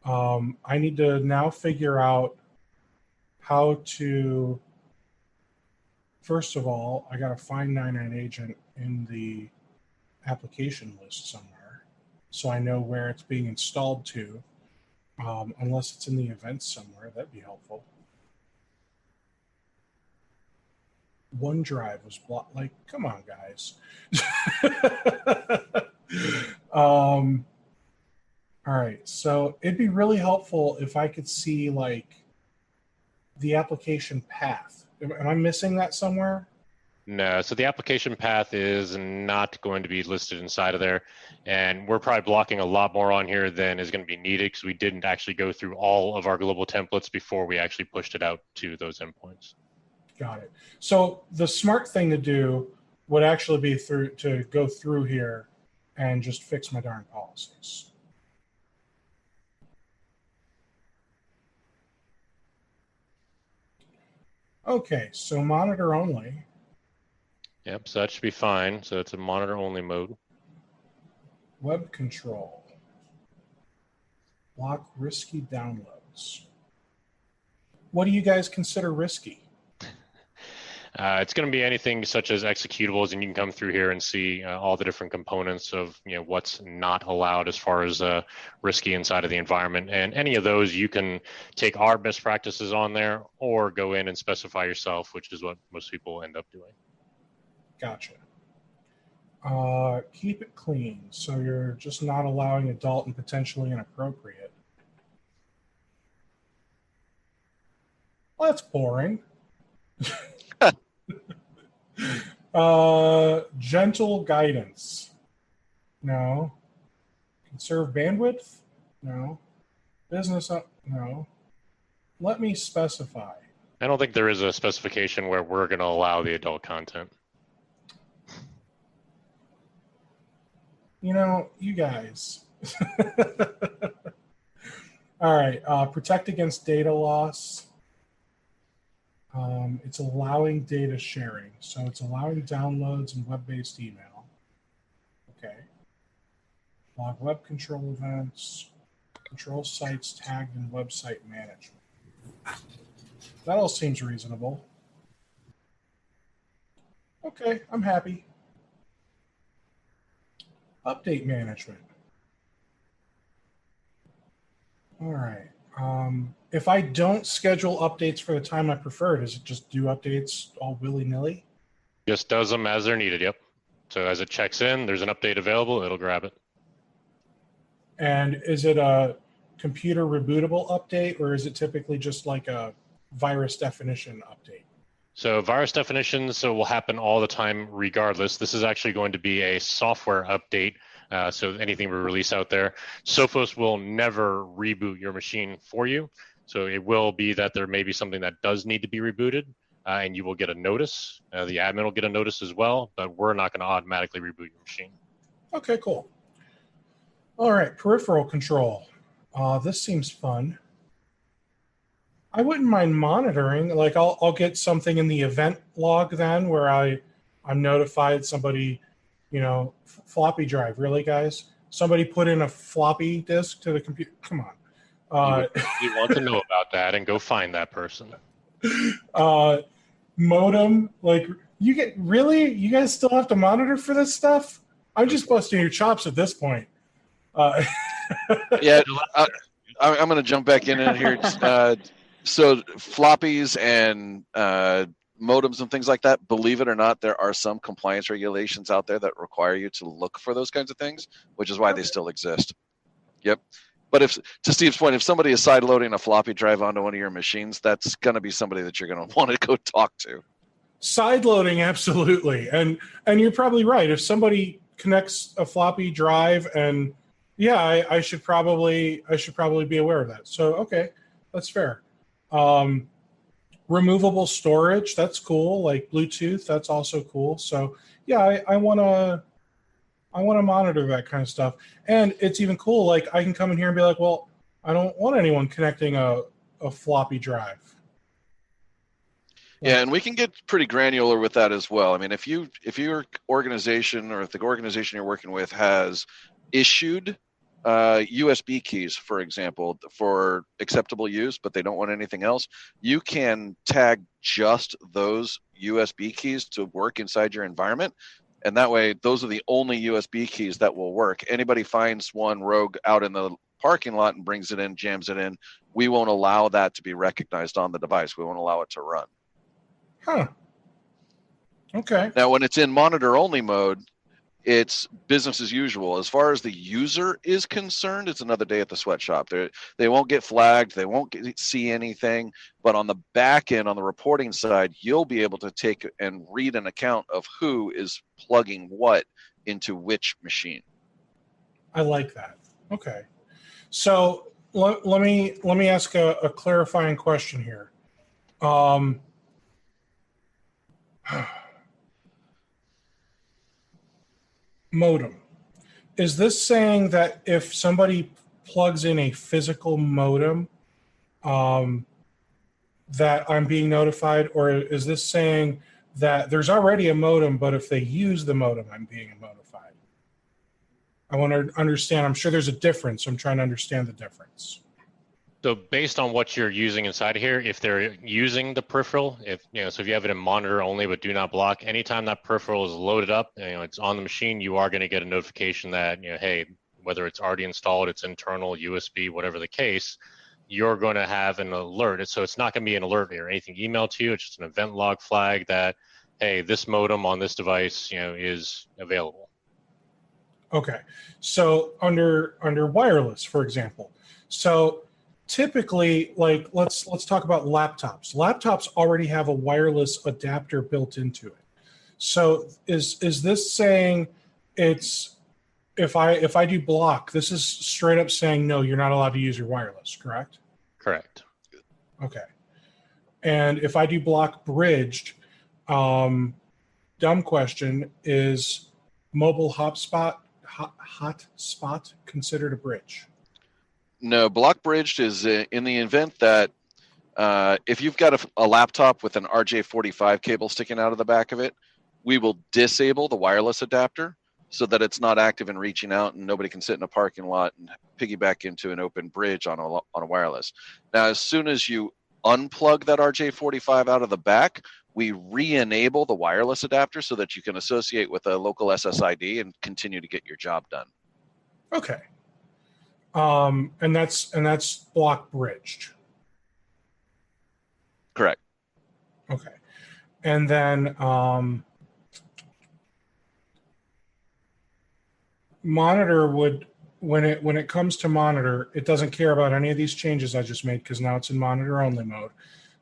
I need to now figure out how to, first of all, I got to find Ninite agent in the application list somewhere, so I know where it's being installed to. Unless it's in the events somewhere, that'd be helpful. OneDrive was blocked. Like, come on, guys. All right, so it'd be really helpful if I could see, like, the application path. Am I missing that somewhere? No, so the application path is not going to be listed inside of there, and we're probably blocking a lot more on here than is going to be needed, because we didn't actually go through all of our global templates before we actually pushed it out to those endpoints. Got it. So the smart thing to do would actually be to go through here and just fix my darn policies. Okay, so monitor only. Yep, so that should be fine. So it's a monitor only mode. Web control. Block risky downloads. What do you guys consider risky? It's going to be anything such as executables, and you can come through here and see all the different components of what's not allowed as far as risky inside of the environment. And any of those, you can take our best practices on there, or go in and specify yourself, which is what most people end up doing. Gotcha. Keep it clean, so you're just not allowing adult and potentially inappropriate. Well, that's boring. Gentle guidance. No. Conserve bandwidth? No. Business up? No. Let me specify. I don't think there is a specification where we're going to allow the adult content. You guys. All right. Protect against data loss. It's allowing data sharing. So it's allowing downloads and web-based email. Okay. Log web control events. Control sites tagged in website management. That all seems reasonable. Okay, I'm happy. Update management. All right. If I don't schedule updates for the time I prefer, does it just do updates all willy-nilly? Just does them as they're needed, yep. So as it checks in, there's an update available, it'll grab it. And is it a computer rebootable update, or is it typically just like a virus definition update? So virus definitions will happen all the time regardless. This is actually going to be a software update. So anything we release out there, Sophos will never reboot your machine for you. So it will be that there may be something that does need to be rebooted, and you will get a notice. The admin will get a notice as well, but we're not going to automatically reboot your machine. Okay, cool. All right, peripheral control. This seems fun. I wouldn't mind monitoring. Like I'll get something in the event log then where I'm notified somebody, floppy drive. Really, guys? somebody put in a floppy disk to the computer. Come on. You want to know about that and go find that person. Modem, like you guys still have to monitor for this stuff? I'm just busting your chops at this point. Yeah, I'm going to jump back in here. So floppies and modems and things like that, believe it or not, there are some compliance regulations out there that require you to look for those kinds of things, which is why they still exist. Yep. But to Steve's point, if somebody is sideloading a floppy drive onto one of your machines, that's going to be somebody that you're going to want to go talk to. Sideloading, absolutely. And you're probably right. If somebody connects a floppy drive, and yeah, I should probably be aware of that. So okay, that's fair. Removable storage, that's cool. Like Bluetooth, that's also cool. So yeah, I want to monitor that kind of stuff. And it's even cool. Like I can come in here and be like, well, I don't want anyone connecting a floppy drive. Yeah, and we can get pretty granular with that as well. I mean, if your organization or if the organization you're working with has issued USB keys, for example, for acceptable use, but they don't want anything else, you can tag just those USB keys to work inside your environment. And that way, those are the only USB keys that will work. Anybody finds one rogue out in the parking lot and brings it in, jams it in, we won't allow that to be recognized on the device. We won't allow it to run. Huh. Okay. Now, when it's in monitor-only mode, it's business as usual. As far as the user is concerned, it's another day at the sweatshop. They won't get flagged. They won't see anything. But on the back end, on the reporting side, you'll be able to take and read an account of who is plugging what into which machine. I like that. Okay. So let me ask a clarifying question here. Modem. Is this saying that if somebody plugs in a physical modem, that I'm being notified, or is this saying that there's already a modem, but if they use the modem, I'm being notified? I want to understand. I'm sure there's a difference. I'm trying to understand the difference. So based on what you're using inside here, if they're using the peripheral, so if you have it in monitor only but do not block, anytime that peripheral is loaded up, it's on the machine, you are going to get a notification that, hey, whether it's already installed, it's internal, USB, whatever the case, you're going to have an alert. So it's not going to be an alert or anything emailed to you. It's just an event log flag that, hey, this modem on this device, is available. Okay. So under wireless, for example, so typically, like let's talk about laptops. Laptops already have a wireless adapter built into it. So is this saying it's if I do block, this is straight up saying no, you're not allowed to use your wireless, correct? Correct. Okay. And if I do block bridged, dumb question, is mobile hotspot considered a bridge? No, block bridged is in the event that if you've got a laptop with an RJ45 cable sticking out of the back of it, we will disable the wireless adapter so that it's not active and reaching out and nobody can sit in a parking lot and piggyback into an open bridge on a wireless. Now, as soon as you unplug that RJ45 out of the back, we re-enable the wireless adapter so that you can associate with a local SSID and continue to get your job done. Okay. And that's block bridged. Correct. Okay. And then monitor would, when it comes to monitor, it doesn't care about any of these changes I just made because now it's in monitor only mode.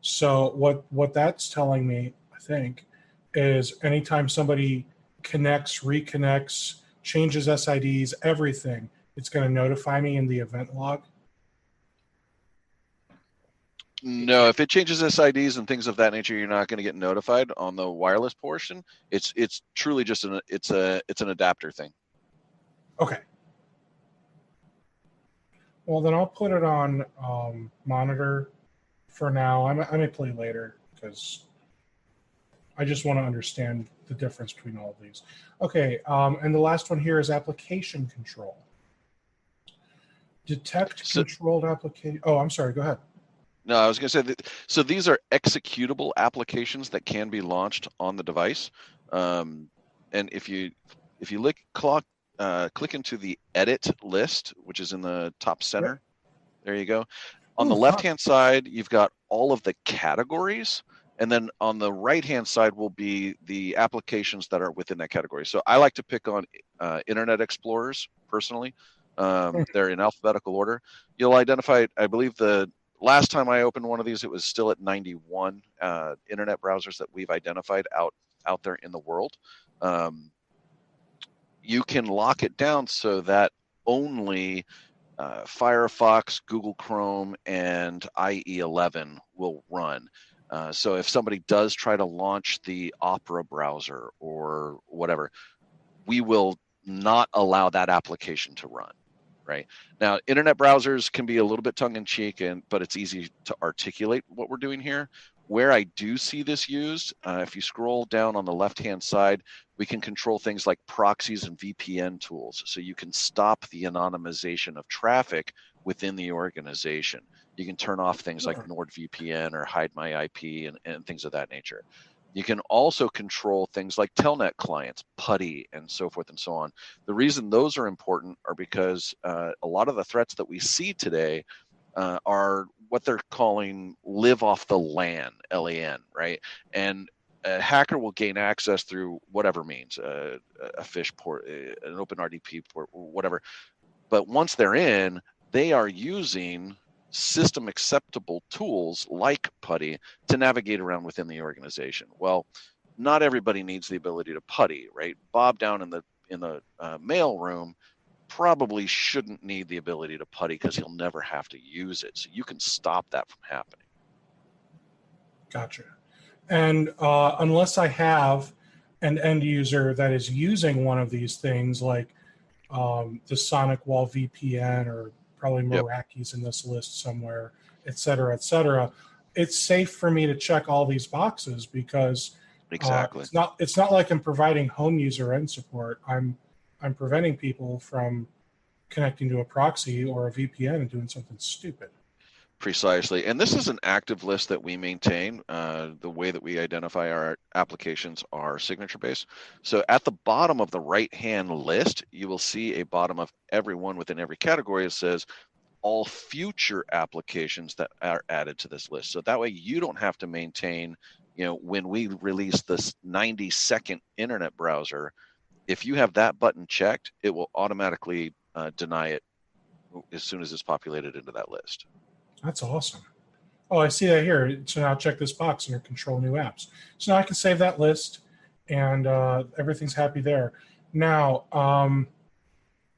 So what that's telling me, I think, is anytime somebody connects, reconnects, changes SIDs, everything, it's going to notify me in the event log? No, if it changes SIDs and things of that nature, you're not going to get notified on the wireless portion. It's truly just an adapter thing. Okay. Well, then I'll put it on monitor for now. I may play later because I just want to understand the difference between all of these. Okay, and the last one here is application control. Detect So, controlled application. Oh, I'm sorry. Go ahead. no, I was going to say that, so these are executable applications that can be launched on the device. And if you click into the edit list, which is in the top center, there you go. On the left-hand side, you've got all of the categories, and then on the right-hand side will be the applications that are within that category. So I like to pick on Internet Explorers personally. They're in alphabetical order. You'll identify, I believe the last time I opened one of these, it was still at 91 internet browsers that we've identified out there in the world. You can lock it down so that only Firefox, Google Chrome, and IE11 will run. So if somebody does try to launch the Opera browser or whatever, we will not allow that application to run. Right now, internet browsers can be a little bit tongue-in-cheek, but it's easy to articulate what we're doing here. Where I do see this used, if you scroll down on the left-hand side, we can control things like proxies and VPN tools. So you can stop the anonymization of traffic within the organization. You can turn off things like NordVPN or hide my IP and things of that nature. You can also control things like telnet clients, PuTTY, and so forth and so on. The reason those are important are because a lot of the threats that we see today are what they're calling live off the LAN, LAN, right? And a hacker will gain access through whatever means, a fish port, an open RDP port, whatever. But once they're in, they are using system acceptable tools like PuTTY to navigate around within the organization. Well, not everybody needs the ability to PuTTY, right? Bob down in the mail room probably shouldn't need the ability to PuTTY because he'll never have to use it. So you can stop that from happening. Gotcha. And unless I have an end user that is using one of these things, like the Sonic Wall VPN, or probably Meraki's in this list somewhere, et cetera, it's safe for me to check all these boxes because exactly. It's not like I'm providing home user end support. I'm preventing people from connecting to a proxy or a VPN and doing something stupid. Precisely. And this is an active list that we maintain. The way that we identify our applications are signature based. So at the bottom of the right-hand list, you will see a bottom of every one within every category. It says all future applications that are added to this list. So that way you don't have to maintain, when we release this 90-second internet browser, if you have that button checked, it will automatically deny it as soon as it's populated into that list. That's awesome. Oh, I see that here. So now check this box under control new apps. So now I can save that list and everything's happy there. Now,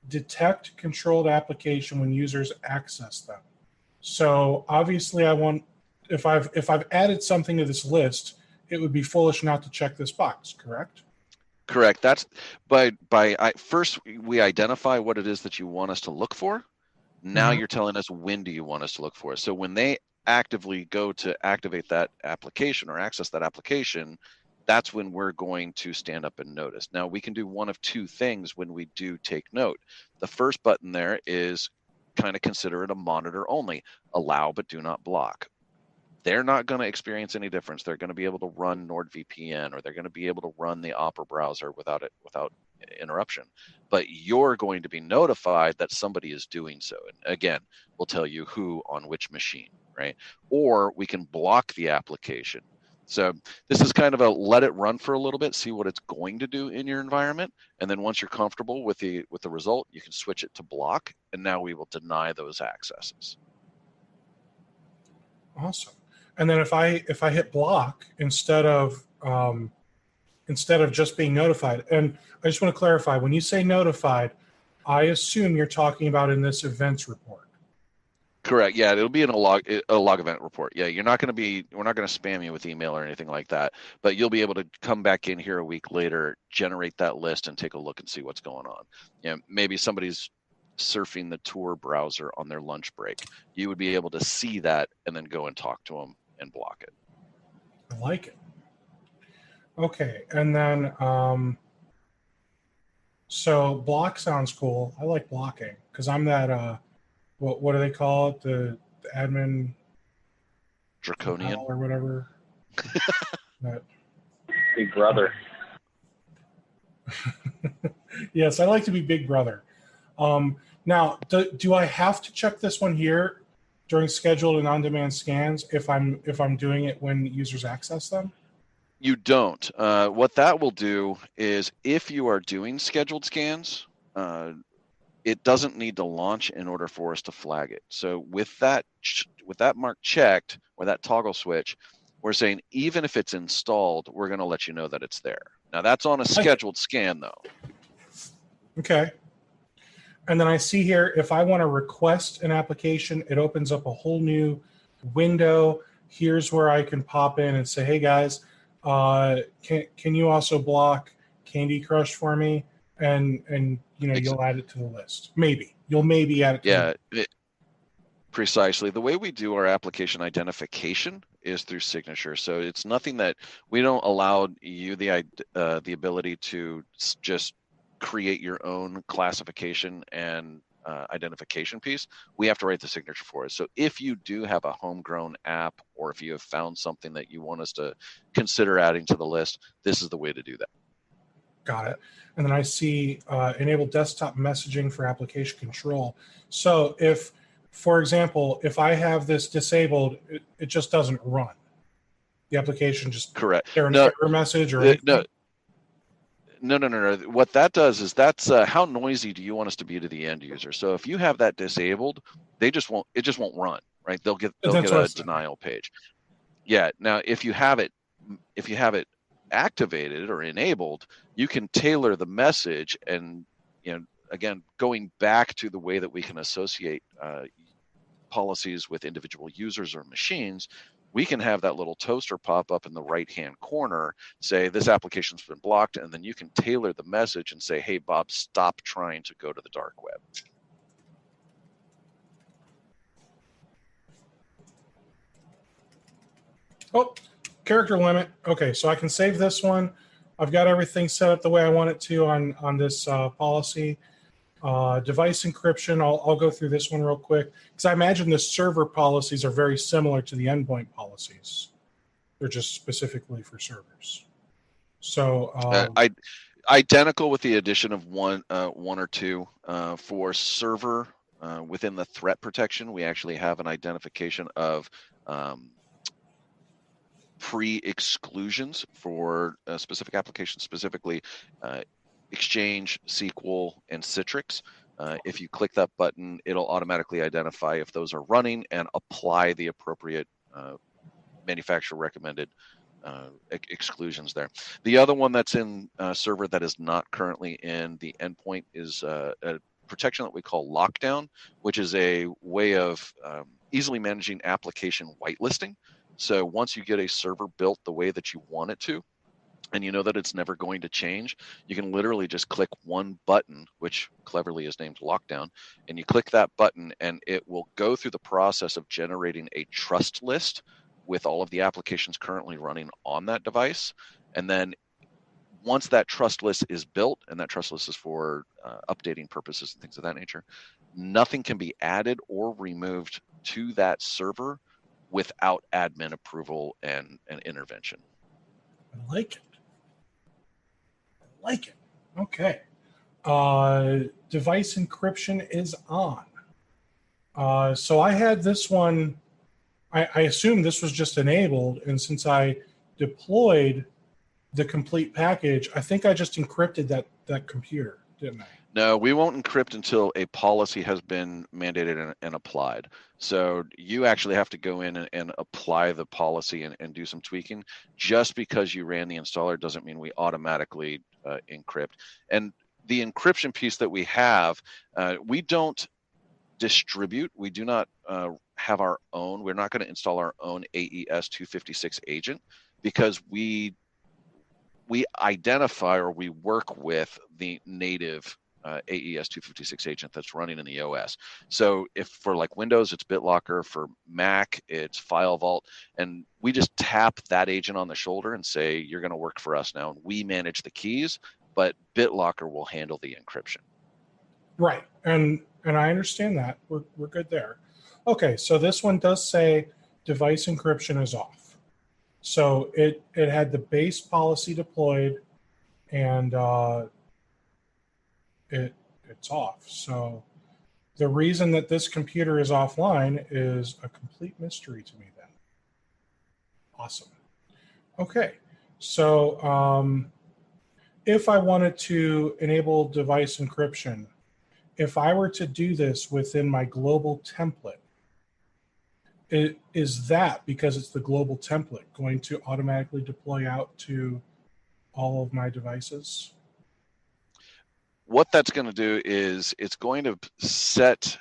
detect controlled application when users access them. So obviously if I've added something to this list, it would be foolish not to check this box, correct? Correct. That's first we identify what it is that you want us to look for. Now you're telling us when do you want us to look for it. So when they actively go to activate that application or access that application, that's when we're going to stand up and notice. Now we can do one of two things when we do take note. The first button there is kind of consider it a monitor only, allow but do not block. They're not going to experience any difference. They're going to be able to run NordVPN or they're going to be able to run the Opera browser without interruption. But you're going to be notified that somebody is doing so. And again, we'll tell you who on which machine, right? Or we can block the application. So this is kind of a let it run for a little bit, see what it's going to do in your environment. And then once you're comfortable with the result, you can switch it to block. And now we will deny those accesses. Awesome. And then if I hit block instead of just being notified, and I just want to clarify, when you say notified, I assume you're talking about in this events report. Correct. Yeah, it'll be in a log event report. Yeah, we're not going to spam you with email or anything like that, but you'll be able to come back in here a week later, generate that list and take a look and see what's going on. Maybe somebody's surfing the Tor browser on their lunch break. You would be able to see that and then go and talk to them and block it. I like it. Okay, and then so block sounds cool. I like blocking because I'm that what do they call it? The admin Draconian or whatever. That, Big brother. yes, I like to be Big Brother. Now, do I have to check this one here during scheduled and on-demand scans if I'm doing it when users access them? You don't. What that will do is if you are doing scheduled scans, it doesn't need to launch in order for us to flag it. So with that mark checked or that toggle switch, we're saying even if it's installed, we're going to let you know that it's there. Now that's on a scheduled scan though. Okay. And then I see here, if I want to request an application, it opens up a whole new window. Here's where I can pop in and say, hey guys, can you also block Candy Crush for me? And you'll add it to the list. You'll maybe add it to the list. Precisely. The way we do our application identification is through signature. So it's nothing that we don't allow you the ability to just create your own classification and identification piece. We have to write the signature for it. So if you do have a homegrown app, or if you have found something that you want us to consider adding to the list, this is the way to do that. Got it. And then I see enable desktop messaging for application control. So if, for example, if I have this disabled, it just doesn't run. The application just correct. There an error message or anything? No. What that does is that's how noisy do you want us to be to the end user. So if you have that disabled, it just won't run, right? They'll get a denial page. Yeah. Now if you have it activated or enabled, you can tailor the message, and again, going back to the way that we can associate policies with individual users or machines, we can have that little toaster pop up in the right-hand corner, say this application's been blocked, and then you can tailor the message and say, hey, Bob, stop trying to go to the dark web. Oh, character limit. Okay, so I can save this one. I've got everything set up the way I want it to on this policy. Device encryption, I'll go through this one real quick, because I imagine the server policies are very similar to the endpoint policies. They're just specifically for servers. So identical with the addition of one or two. For server, within the threat protection, we actually have an identification of pre-exclusions for specific applications, specifically Exchange, SQL, and Citrix. If you click that button, it'll automatically identify if those are running and apply the appropriate manufacturer recommended exclusions there. The other one that's in server that is not currently in the endpoint is a protection that we call lockdown, which is a way of easily managing application whitelisting. So once you get a server built the way that you want it to, and you know that it's never going to change, you can literally just click one button, which cleverly is named lockdown, and you click that button and it will go through the process of generating a trust list with all of the applications currently running on that device. And then once that trust list is built, and that trust list is for updating purposes and things of that nature, nothing can be added or removed to that server without admin approval and intervention. I like it. Okay. Device encryption is on. So I had this one, I assume this was just enabled, and since I deployed the complete package, I think I just encrypted that computer, didn't I? No, we won't encrypt until a policy has been mandated and applied. So you actually have to go in and apply the policy and do some tweaking. Just because you ran the installer doesn't mean we automatically encrypt. And the encryption piece that we have, we don't distribute. We do not have our own. We're not going to install our own AES 256 agent, because we identify, or we work with the native AES 256 agent that's running in the OS. So if for like Windows, it's BitLocker, for Mac, it's FileVault, and we just tap that agent on the shoulder and say, you're going to work for us now. And we manage the keys, but BitLocker will handle the encryption. Right. And And I understand that. We're good there. Okay, so this one does say device encryption is off. So it had the base policy deployed, and it's off. So the reason that this computer is offline is a complete mystery to me then. Awesome. Okay, so if I wanted to enable device encryption, if I were to do this within my global template, is that, because it's the global template, going to automatically deploy out to all of my devices? What that's going to do is it's going to set,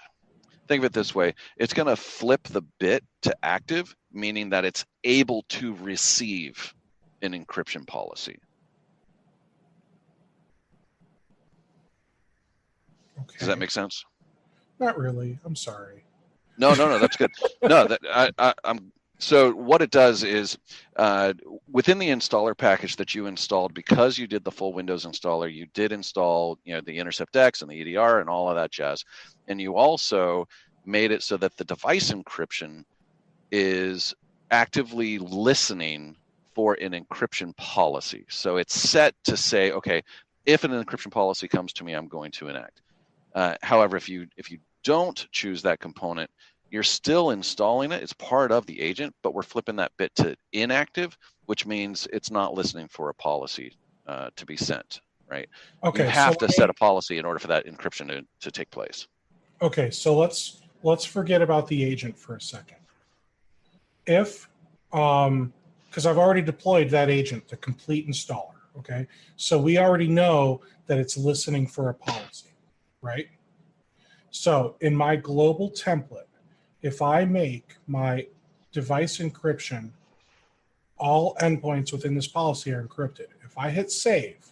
think of it this way, it's going to flip the bit to active, meaning that it's able to receive an encryption policy. Okay. Does that make sense? Not really. I'm sorry. No, that's good. No, I'm. So what it does is within the installer package that you installed, because you did the full Windows installer, you did install, the Intercept X and the EDR and all of that jazz, and you also made it so that the device encryption is actively listening for an encryption policy. So it's set to say, okay, if an encryption policy comes to me, I'm going to enact. However, if you don't choose that component, you're still installing it. It's part of the agent, but we're flipping that bit to inactive, which means it's not listening for a policy to be sent, right? Okay, you have to set a policy in order for that encryption to take place. Okay, so let's forget about the agent for a second. If, because I've already deployed that agent, the complete installer, okay? So we already know that it's listening for a policy, right? So in my global template, if I make my device encryption, all endpoints within this policy are encrypted. If I hit save,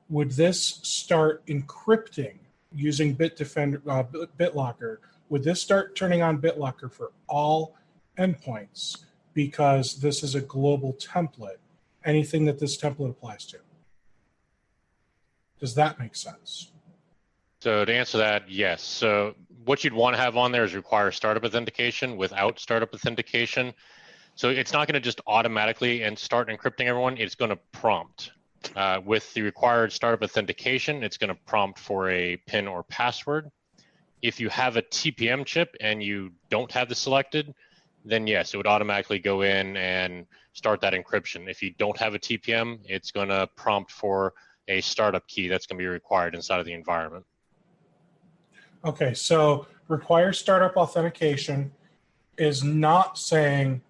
would this start encrypting using BitLocker? Would this start turning on BitLocker for all endpoints because this is a global template? Anything that this template applies to. Does that make sense? So to answer that, yes. So what you'd want to have on there is require startup authentication without startup authentication. So it's not going to just automatically and start encrypting everyone. It's going to prompt. With the required startup authentication, it's going to prompt for a PIN or password. If you have a TPM chip and you don't have this selected, then yes, it would automatically go in and start that encryption. If you don't have a TPM, it's going to prompt for a startup key that's going to be required inside of the environment. Okay, so require startup authentication is not saying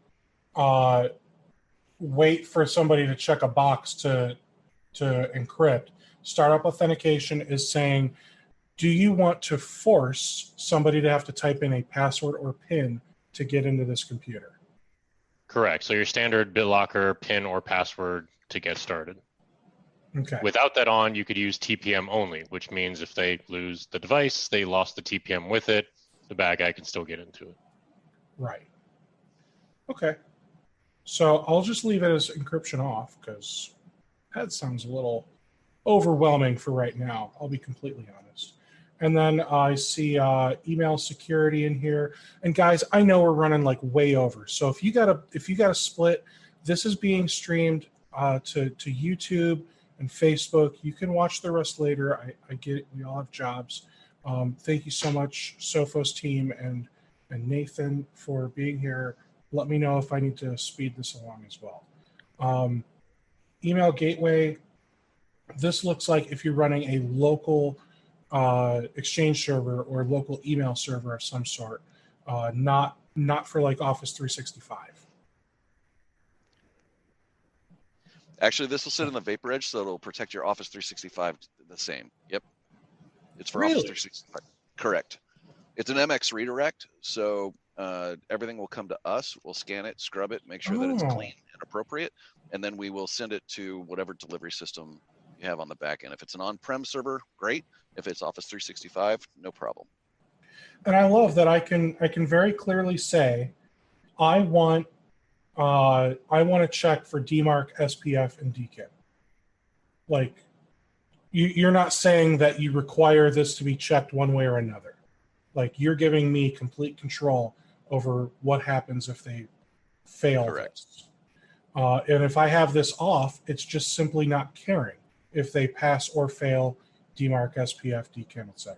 wait for somebody to check a box to encrypt. Startup authentication is saying, do you want to force somebody to have to type in a password or PIN to get into this computer? Correct. So your standard BitLocker PIN or password to get started. Okay. Without that on, you could use TPM only, which means if they lose the device, they lost the TPM with it, the bad guy can still get into it. Right. Okay. So I'll just leave it as encryption off because that sounds a little overwhelming for right now. I'll be completely honest. And then I see email security in here. And guys, I know we're running like way over. So if you got a split, this is being streamed to YouTube and Facebook. You can watch the rest later. I get it. We all have jobs. Thank you so much, Sophos team and Nathan, for being here. Let me know if I need to speed this along as well. Email gateway. This looks like if you're running a local Exchange server or local email server of some sort, not for like Office 365. Actually, this will sit in the Vapor Edge, so it'll protect your Office 365 the same. Yep. It's for Really? Office 365. Correct. It's an MX redirect, so everything will come to us. We'll scan it, scrub it, make sure that it's clean and appropriate, and then we will send it to whatever delivery system you have on the back end. If it's an on-prem server, great. If it's Office 365, no problem. And I love that I can very clearly say, I want to check for DMARC, SPF, and DKIM. Like, you're not saying that you require this to be checked one way or another. Like you're giving me complete control over what happens if they fail this. And if I have this off, it's just simply not caring if they pass or fail DMARC, SPF, DKIM, etc.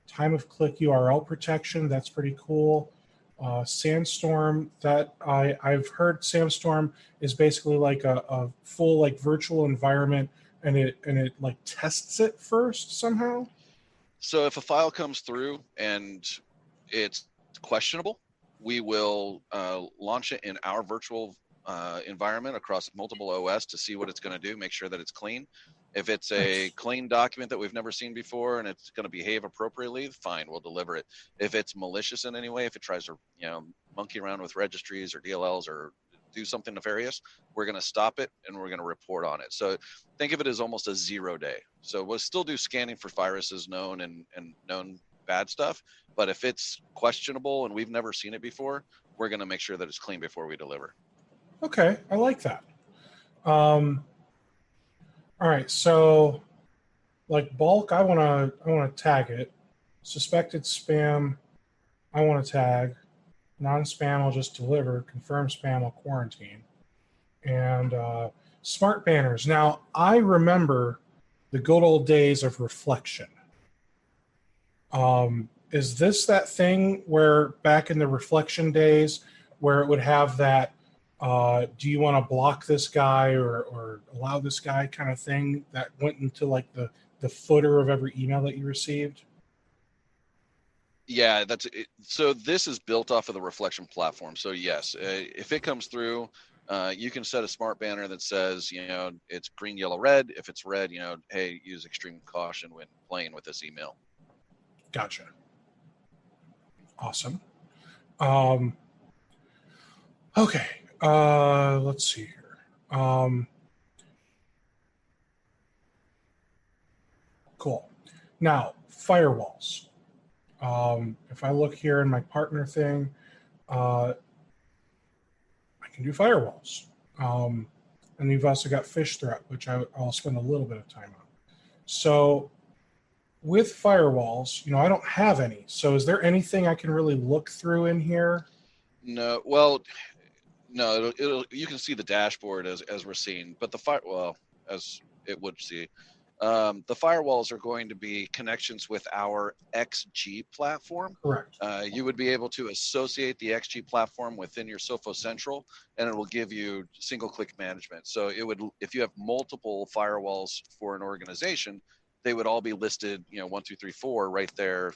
Time of click URL protection, that's pretty cool. Sandstorm, that I've heard Sandstorm is basically like a full like virtual environment, and it like tests it first somehow. So if a file comes through and it's questionable, we will launch it in our virtual environment across multiple OS to see what it's going to do, make sure that it's clean. If it's a clean document that we've never seen before and it's going to behave appropriately, fine, we'll deliver it. If it's malicious in any way, if it tries to monkey around with registries or DLLs or do something nefarious, we're going to stop it and we're going to report on it. So think of it as almost a 0 day. So we'll still do scanning for viruses, known and known bad stuff. But if it's questionable and we've never seen it before, we're going to make sure that it's clean before we deliver. Okay, I like that. All right, so like bulk, I want to tag it. Suspected spam, I want to tag. Non-spam, I'll just deliver. Confirm spam, I'll quarantine. And smart banners. Now, I remember the good old days of reflection. Is this that thing where back in the reflection days where it would have that do you want to block this guy or allow this guy kind of thing that went into like the footer of every email that you received? Yeah, that's it. So this is built off of the reflection platform. So yes, if it comes through, you can set a smart banner that says, it's green, yellow, red. If it's red, hey, use extreme caution when playing with this email. Gotcha. Awesome. Okay. Let's see here. Cool. Now, firewalls. If I look here in my partner thing, I can do firewalls. And you've also got fish threat, which I'll spend a little bit of time on. So with firewalls, I don't have any. So is there anything I can really look through in here? No. Well, no, you can see the dashboard as we're seeing, but as it would see. The firewalls are going to be connections with our XG platform. Correct. You would be able to associate the XG platform within your Sophos Central, and it will give you single-click management. So if you have multiple firewalls for an organization, they would all be listed, 1, 2, 3, 4 right there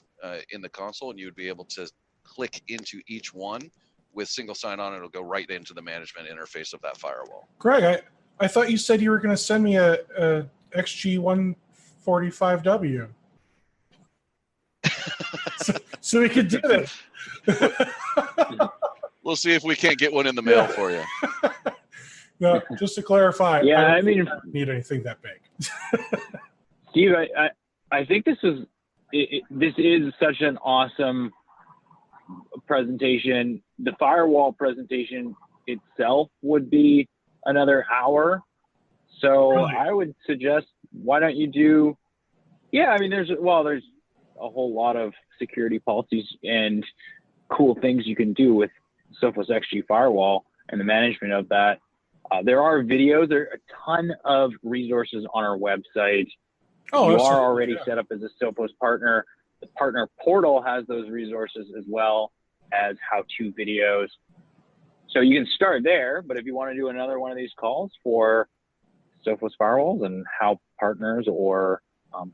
in the console, and you would be able to click into each one with single sign-on. It'll go right into the management interface of that firewall. Greg, I thought you said you were going to send me a XG145W. so we could do this. We'll see if we can't get one in the mail for you. No, just to clarify. Yeah, I don't need anything that big. Steve, I think this is such an awesome presentation. The firewall presentation itself would be another hour. So really? I would suggest, why don't you do, there's a whole lot of security policies and cool things you can do with Sophos XG Firewall and the management of that. There are videos, there are a ton of resources on our website. Oh, you are already set up as a Sophos partner. The partner portal has those resources as well as how-to videos. So you can start there, but if you want to do another one of these calls for Sophos firewalls and how partners or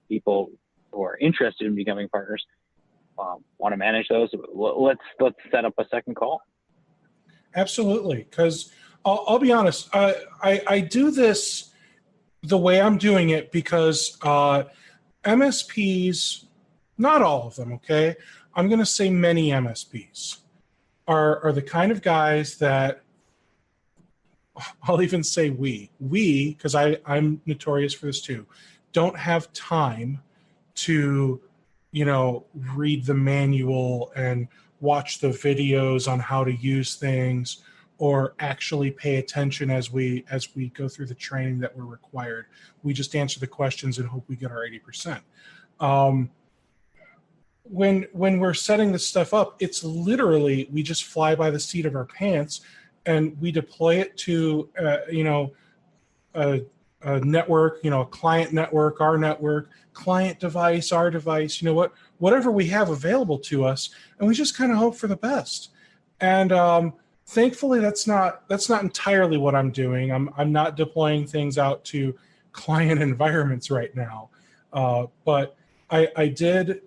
people who are interested in becoming partners want to manage those, let's set up a second call. Absolutely, because I'll be honest, I do this the way I'm doing it because MSPs, not all of them, okay? I'm going to say many MSPs are the kind of guys that, I'll even say we, because I'm notorious for this too, don't have time to, read the manual and watch the videos on how to use things or actually pay attention as we go through the training that we're required. We just answer the questions and hope we get our 80%. when we're setting this stuff up, it's literally we just fly by the seat of our pants, and we deploy it to a network, a client network, our network, client device, our device, whatever we have available to us, and we just kind of hope for the best. And thankfully, that's not entirely what I'm doing. I'm not deploying things out to client environments right now, but I did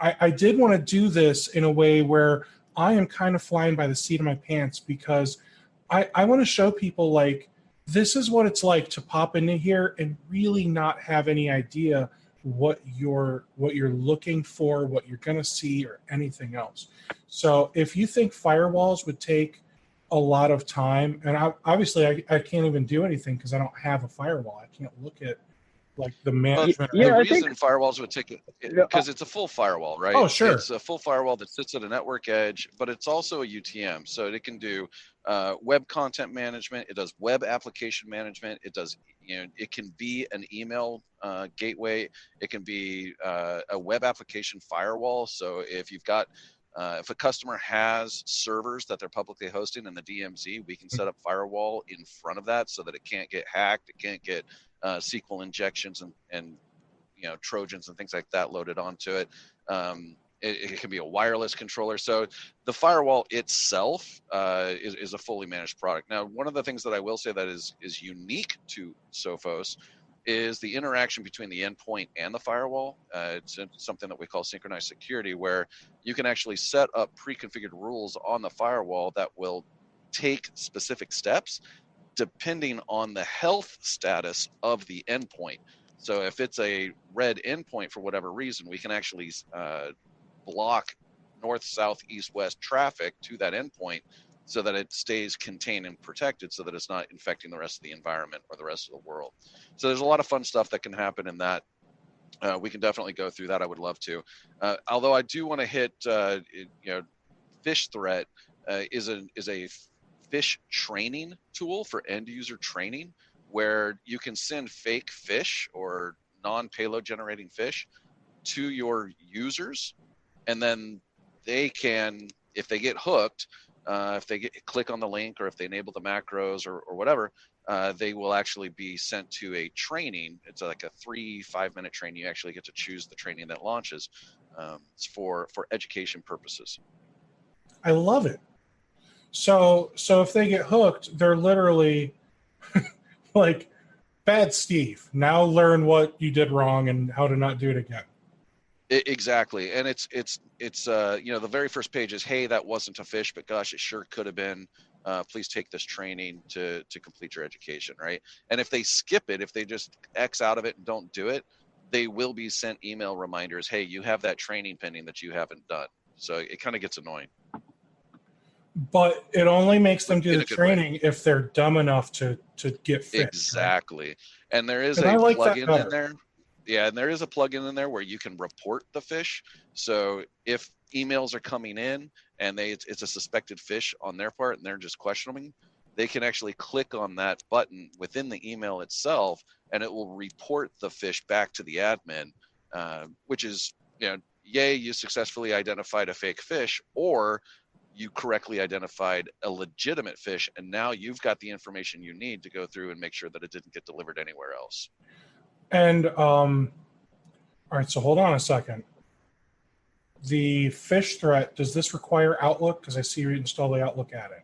want to do this in a way where I am kind of flying by the seat of my pants, because I want to show people, like, this is what it's like to pop into here and really not have any idea what you're looking for, what you're going to see, or anything else. So if you think firewalls would take a lot of time, and obviously I can't even do anything because I don't have a firewall. I can't look at like the management. The reason firewalls would take it because it's a full firewall, right? Oh, sure. It's a full firewall that sits at a network edge, but it's also a UTM, so it can do web content management. It does web application management. It does, it can be an email gateway. It can be a web application firewall. So if you've got if a customer has servers that they're publicly hosting in the DMZ, we can set up firewall in front of that so that it can't get hacked. It can't get SQL injections and Trojans and things like that loaded onto it. It can be a wireless controller. So the firewall itself is a fully managed product. Now, one of the things that I will say that is unique to Sophos is the interaction between the endpoint and the firewall. It's something that we call synchronized security, where you can actually set up pre-configured rules on the firewall that will take specific steps depending on the health status of the endpoint. So if it's a red endpoint for whatever reason, we can actually block north, south, east, west traffic to that endpoint so that it stays contained and protected, so that it's not infecting the rest of the environment or the rest of the world. So there's a lot of fun stuff that can happen in that. We can definitely go through that. I would love to. Although I do want to hit, Fish Threat is a fish training tool for end user training, where you can send fake fish or non-payload generating fish to your users, and then they can, if they get hooked, if they click on the link, or if they enable the macros or whatever, they will actually be sent to a training. It's like a 3-5 minute training. You actually get to choose the training that launches. It's for education purposes. I love it. So if they get hooked, they're literally like, bad Steve, now learn what you did wrong and how to not do it again. Exactly. And it's the very first page is, hey, that wasn't a fish, but gosh, it sure could have been. Please take this training to complete your education, right? And if they skip it, if they just X out of it and don't do it, they will be sent email reminders, hey, you have that training pending that you haven't done. So it kind of gets annoying. But it only makes them do the training if they're dumb enough to get fit. Exactly. Right? And there is and a like plugin in there. Yeah, and there is a plugin in there where you can report the fish. So if emails are coming in and it's a suspected fish on their part and they're just questioning, they can actually click on that button within the email itself, and it will report the fish back to the admin, which is, yay, you successfully identified a fake fish, or you correctly identified a legitimate fish, and now you've got the information you need to go through and make sure that it didn't get delivered anywhere else. And all right, so hold on a second. The fish threat, does this require Outlook? Because I see you install the Outlook add-in.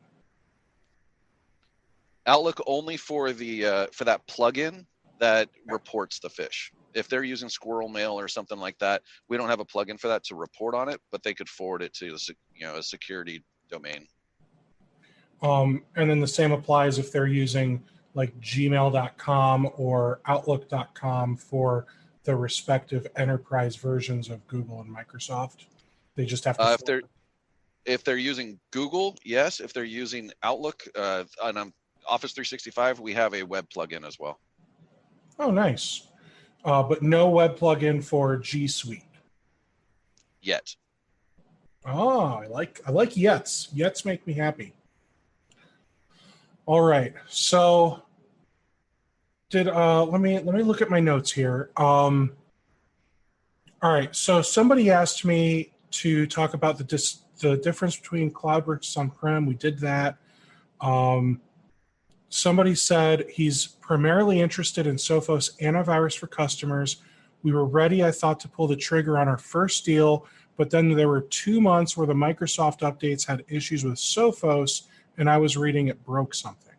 Outlook only for the for that plugin that reports the fish. If they're using Squirrel Mail or something like that, we don't have a plugin for that to report on it, but they could forward it to a security domain. And then the same applies if they're using like gmail.com or outlook.com for the respective enterprise versions of Google and Microsoft. They just have to if they're using Google, yes. If they're using Outlook on Office 365, we have a web plugin as well. Oh, nice. But no web plugin for G Suite yet. Oh, I like yets. Yets make me happy. All right, so let me look at my notes here. All right. So somebody asked me to talk about the difference between cloud versus on-prem. We did that. Somebody said he's primarily interested in Sophos antivirus for customers. We were ready, I thought, to pull the trigger on our first deal, but then there were 2 months where the Microsoft updates had issues with Sophos, and I was reading it broke something.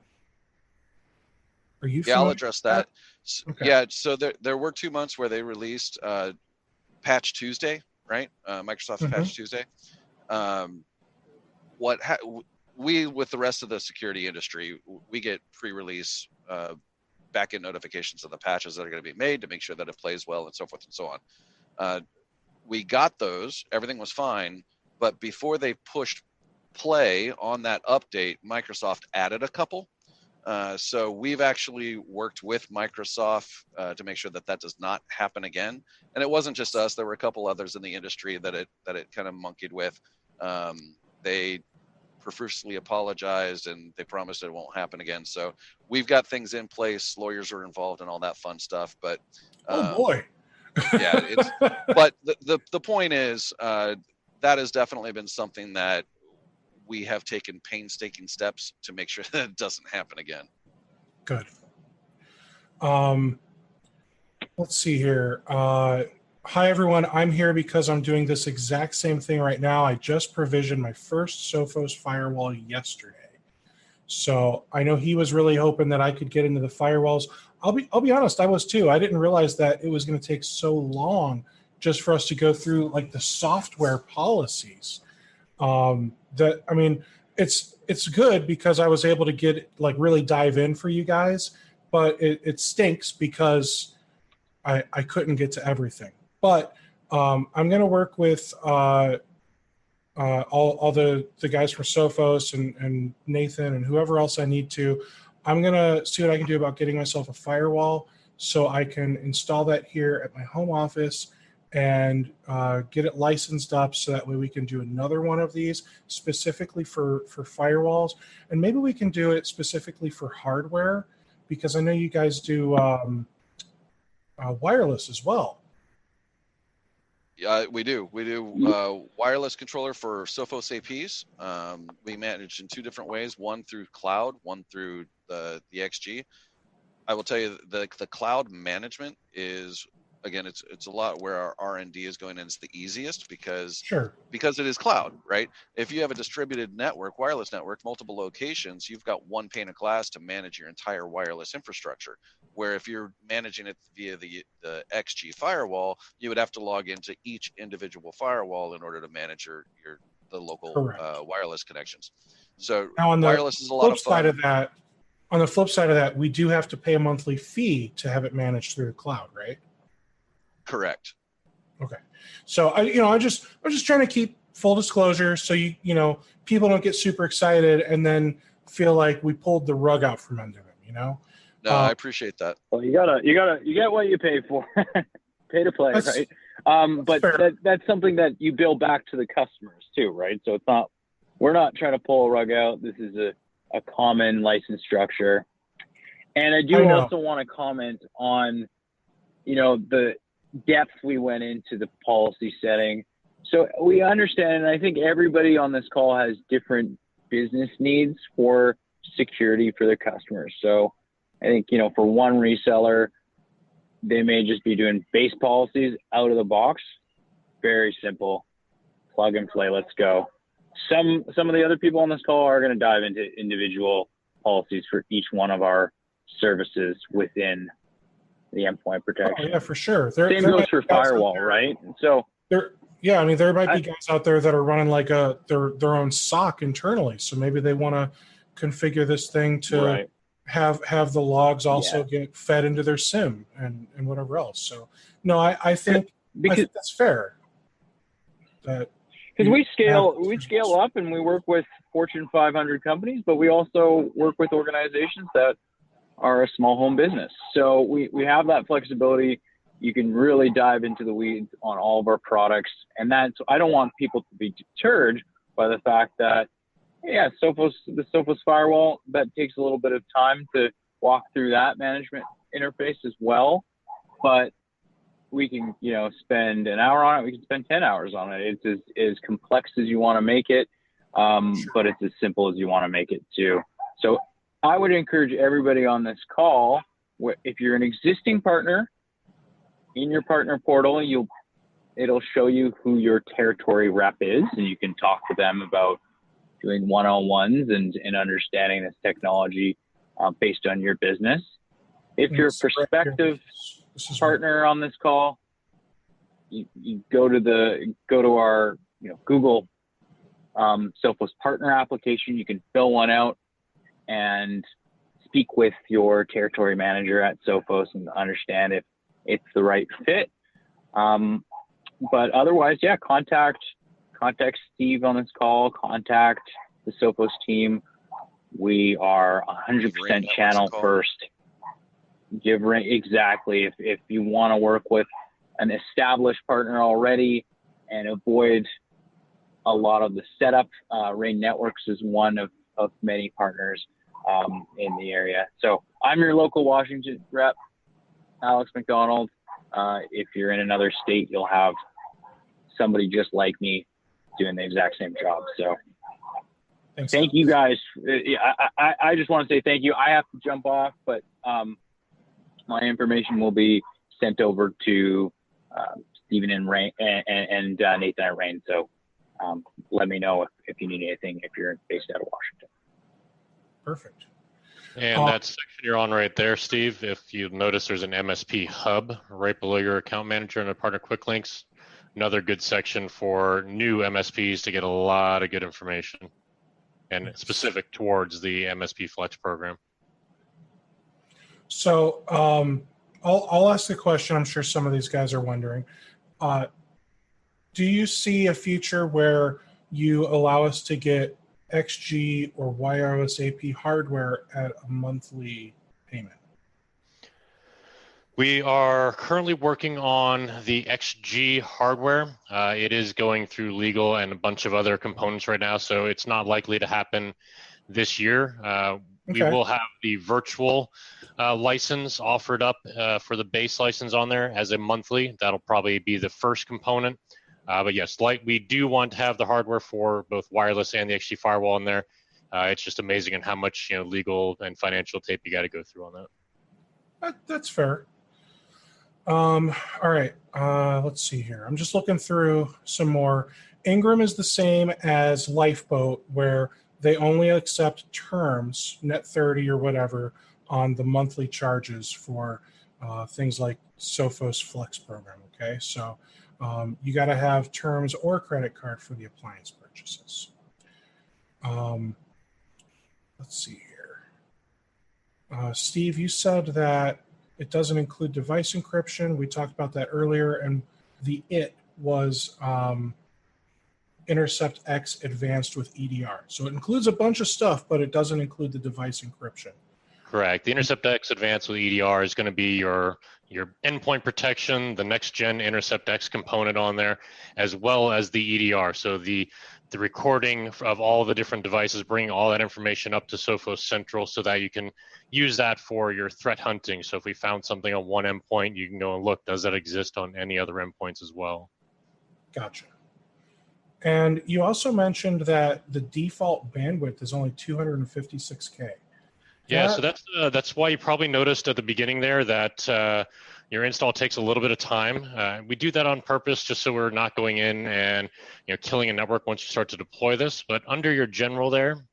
Are you Yeah, I'll familiar address with that. Okay. Yeah, so there were 2 months where they released Patch Tuesday, right? Microsoft's Patch Tuesday. We, with the rest of the security industry, we get pre-release backend notifications of the patches that are going to be made to make sure that it plays well and so forth and so on. We got those, everything was fine, but before they pushed play on that update, Microsoft added a couple. So we've actually worked with Microsoft to make sure that that does not happen again. And it wasn't just us; there were a couple others in the industry that it kind of monkeyed with. They profusely apologized and they promised it won't happen again. So we've got things in place. Lawyers are involved and all that fun stuff. But oh boy, yeah, it's. But the point is that has definitely been something that we have taken painstaking steps to make sure that it doesn't happen again. Good. Let's see here. Hi, everyone. I'm here because I'm doing this exact same thing right now. I just provisioned my first Sophos firewall yesterday. So I know he was really hoping that I could get into the firewalls. I'll be honest, I was too. I didn't realize that it was going to take so long just for us to go through like the software policies. That, I mean, it's good because I was able to get like really dive in for you guys, but it stinks because I couldn't get to everything. But I'm going to work with all the guys from Sophos and Nathan and whoever else I need to. I'm going to see what I can do about getting myself a firewall so I can install that here at my home office and get it licensed up so that way we can do another one of these specifically for firewalls. And maybe we can do it specifically for hardware because I know you guys do wireless as well. We do wireless controller for Sophos APs. We manage in 2 different ways, one through cloud, one through the XG. I will tell you the cloud management is, again, it's a lot where our R&D is going in. It's the easiest because it is cloud, right? If you have a distributed network, wireless network, multiple locations, you've got one pane of glass to manage your entire wireless infrastructure. Where if you're managing it via the XG firewall, you would have to log into each individual firewall in order to manage the local wireless connections. So now on wireless is a lot of fun. On the flip side of that, we do have to pay a monthly fee to have it managed through the cloud, right? Correct. Okay. So I'm just trying to keep full disclosure so you know people don't get super excited and then feel like we pulled the rug out from under them, you know? No, I appreciate that. Well, you get what you pay for. Pay to play, right? But that's something that you bill back to the customers too, right? So we're not trying to pull a rug out. This is a common license structure. And I do also want to comment on, the depth we went into the policy setting. So we understand, and I think everybody on this call has different business needs for security for their customers. So I think, for one reseller, they may just be doing base policies out of the box. Very simple, plug and play, let's go. Some of the other people on this call are going to dive into individual policies for each one of our services within the endpoint protection. Oh, yeah, for sure. Same goes for firewall, right? So there might be guys out there that are running like their own SOC internally. So maybe they want to configure this thing to have the logs also get fed into their SIM and whatever else. So no, I think that's fair. Because we scale up and we work with Fortune 500 companies, but we also work with organizations that are a small home business. So we have that flexibility. You can really dive into the weeds on all of our products. And I don't want people to be deterred by the fact that, the Sophos firewall, that takes a little bit of time to walk through that management interface as well. But we can, spend an hour on it. We can spend 10 hours on it. It's as complex as you want to make it, but it's as simple as you want to make it too. So I would encourage everybody on this call, if you're an existing partner, in your partner portal, it'll show you who your territory rep is, and you can talk to them about doing one-on-ones and understanding this technology based on your business. If you're a prospective partner on this call, you go to our Google Sophos partner application. You can fill one out and speak with your territory manager at Sophos and understand if it's the right fit. But otherwise, contact Steve on this call, contact the Sophos team. We are 100% channel first. Exactly. If you want to work with an established partner already and avoid a lot of the setup, Rain Networks is one of many partners in the area. So I'm your local Washington rep, Alex McDonald. If you're in another state, you'll have somebody just like me doing the exact same job. So thank you guys. I just want to say thank you. I have to jump off, but my information will be sent over to Stephen and Rain and Nathan at Rain. So let me know if you need anything if you're based out of Washington. Perfect. And that section you're on right there, Steve, if you notice there's an MSP hub right below your account manager and a partner quick links. Another good section for new MSPs to get a lot of good information and specific towards the MSP Flex program. So I'll ask the question. I'm sure some of these guys are wondering. Do you see a future where you allow us to get XG or wireless AP hardware at a monthly payment? We are currently working on the XG hardware. It is going through legal and a bunch of other components right now, so it's not likely to happen this year. We will have the virtual license offered up for the base license on there as a monthly. That'll probably be the first component. But yes, we do want to have the hardware for both wireless and the XG firewall in there. It's just amazing in how much legal and financial tape you got to go through on that. That's fair. All right. Let's see here. I'm just looking through some more. Ingram is the same as Lifeboat, where they only accept terms, net 30 or whatever, on the monthly charges for things like Sophos Flex program. Okay, so you got to have terms or credit card for the appliance purchases. Let's see here. Steve, you said that it doesn't include device encryption. We talked about that earlier, and it was Intercept X Advanced with EDR. So it includes a bunch of stuff, but it doesn't include the device encryption. Correct. The Intercept X Advanced with EDR is going to be your endpoint protection, the next gen Intercept X component on there, as well as the EDR. So the recording of all the different devices, bringing all that information up to Sophos Central so that you can use that for your threat hunting. So if we found something on one endpoint, you can go and look, does that exist on any other endpoints as well? Gotcha. And you also mentioned that the default bandwidth is only 256K. Yeah, so that's why you probably noticed at the beginning there that your install takes a little bit of time. We do that on purpose just so we're not going in and killing a network once you start to deploy this. But under your general there,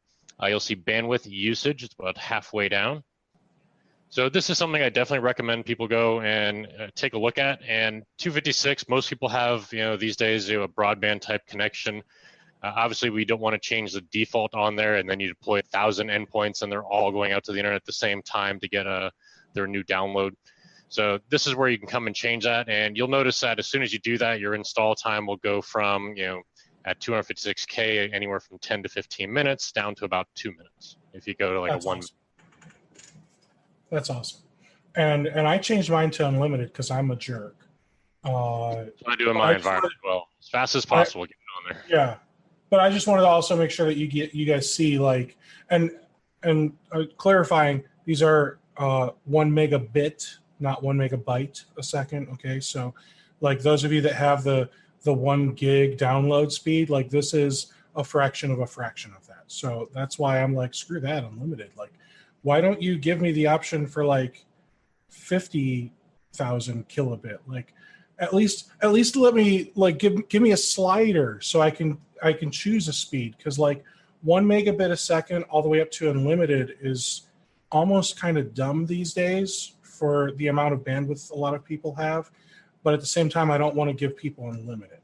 you'll see bandwidth usage. It's about halfway down. So this is something I definitely recommend people go and take a look at. And 256, most people have these days a broadband type connection. Obviously, we don't want to change the default on there, and then you deploy 1,000 endpoints, and they're all going out to the internet at the same time to get their new download. So this is where you can come and change that, and you'll notice that as soon as you do that, your install time will go from at 256K anywhere from 10 to 15 minutes down to about 2 minutes. If you go to That's a one. Awesome. That's awesome. And I changed mine to unlimited because I'm a jerk. So I do in my environment as well, as fast as possible. Get it on there. Yeah. But I just wanted to also make sure that you guys see and clarifying, these are 1 megabit not 1 megabyte a second. Okay, so like those of you that have the 1 gig download speed, like this is a fraction of that. So that's why I'm like, screw that, unlimited. Like, why don't you give me the option for like 50,000 kilobit? Like, at least let me like give me a slider so I can choose a speed, because like 1 megabit a second all the way up to unlimited is almost kind of dumb these days for the amount of bandwidth a lot of people have. But at the same time, I don't want to give people unlimited.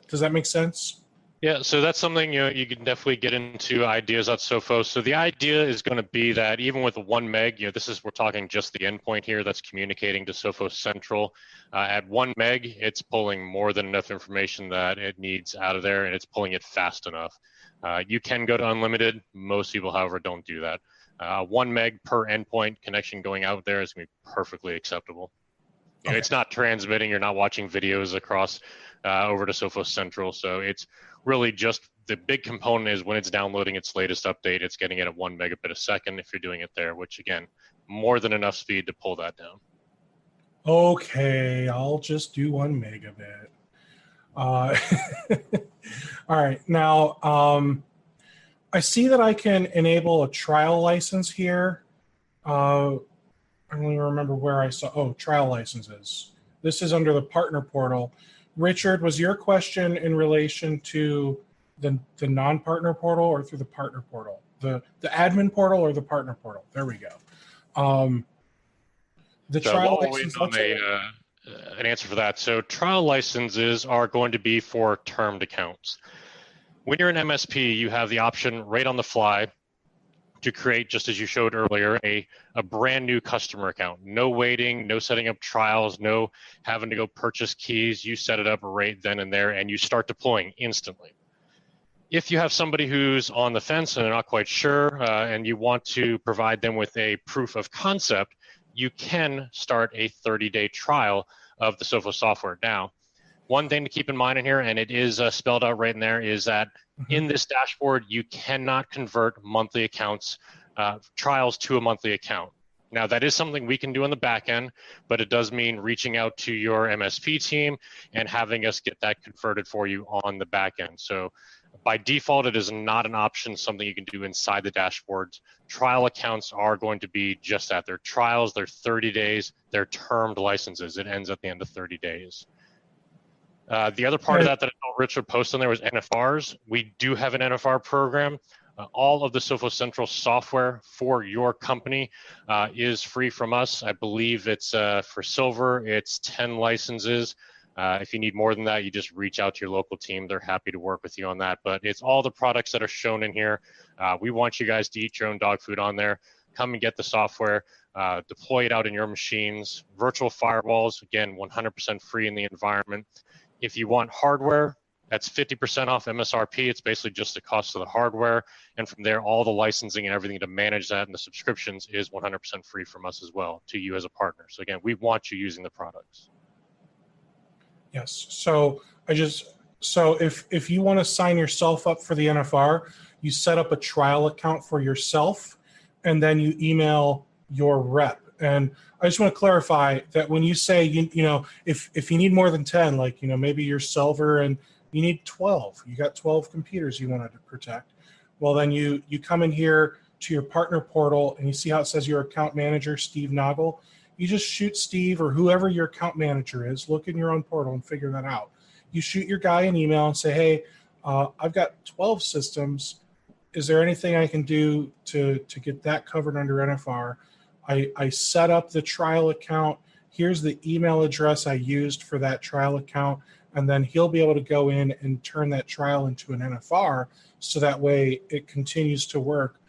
Does that make sense? Yeah, so that's something you can definitely get into ideas at Sophos. So the idea is going to be that even with 1 meg, we're talking just the endpoint here that's communicating to Sophos Central. At 1 meg, it's pulling more than enough information that it needs out of there, and it's pulling it fast enough. You can go to unlimited. Most people, however, don't do that. 1 meg per endpoint connection going out there is going to be perfectly acceptable. Okay. It's not transmitting. You're not watching videos across over to Sophos Central. So it's really just the big component is when it's downloading its latest update, it's getting it at 1 megabit a second if you're doing it there, which again, more than enough speed to pull that down. Okay, I'll just do 1 megabit. All right, now I see that I can enable a trial license here. I don't even remember where I saw, trial licenses. This is under the partner portal. Richard, was your question in relation to the non-partner portal or through the partner portal? The admin portal or the partner portal? There we go. The trial license. An answer for that. So trial licenses are going to be for termed accounts. When you're an MSP, you have the option right on the fly to create, just as you showed earlier, a brand new customer account. No waiting, no setting up trials, no having to go purchase keys. You set it up right then and there, and you start deploying instantly. If you have somebody who's on the fence and they're not quite sure, and you want to provide them with a proof of concept, you can start a 30-day trial of the Sophos software. Now, one thing to keep in mind in here, and it is spelled out right in there, is that in this dashboard, you cannot convert monthly accounts, trials to a monthly account. Now, that is something we can do on the back end, but it does mean reaching out to your MSP team and having us get that converted for you on the back end. So by default, it is not an option, something you can do inside the dashboards. Trial accounts are going to be just that. They're trials, they're 30 days, they're termed licenses. It ends at the end of 30 days. The other part of that I know Richard posted on there was NFRs. We do have an NFR program. All of the Sophos Central software for your company is free from us. I believe it's for silver, it's 10 licenses. If you need more than that, you just reach out to your local team. They're happy to work with you on that. But it's all the products that are shown in here. We want you guys to eat your own dog food on there. Come and get the software, deploy it out in your machines. Virtual firewalls, again, 100% free in the environment. If you want hardware, that's 50% off MSRP. It's basically just the cost of the hardware. And from there, all the licensing and everything to manage that and the subscriptions is 100% free from us as well to you as a partner. So again, we want you using the products. Yes. So if you want to sign yourself up for the NFR, you set up a trial account for yourself, and then you email your rep. And I just want to clarify that when you say, if you need more than 10, like, maybe you're silver and you need 12, you got 12 computers you wanted to protect. Well, then you come in here to your partner portal and you see how it says your account manager, Steve Noggle. You just shoot Steve or whoever your account manager is, look in your own portal and figure that out. You shoot your guy an email and say, hey, I've got 12 systems. Is there anything I can do to get that covered under NFR? I set up the trial account. Here's the email address I used for that trial account. And then he'll be able to go in and turn that trial into an NFR. So that way it continues to work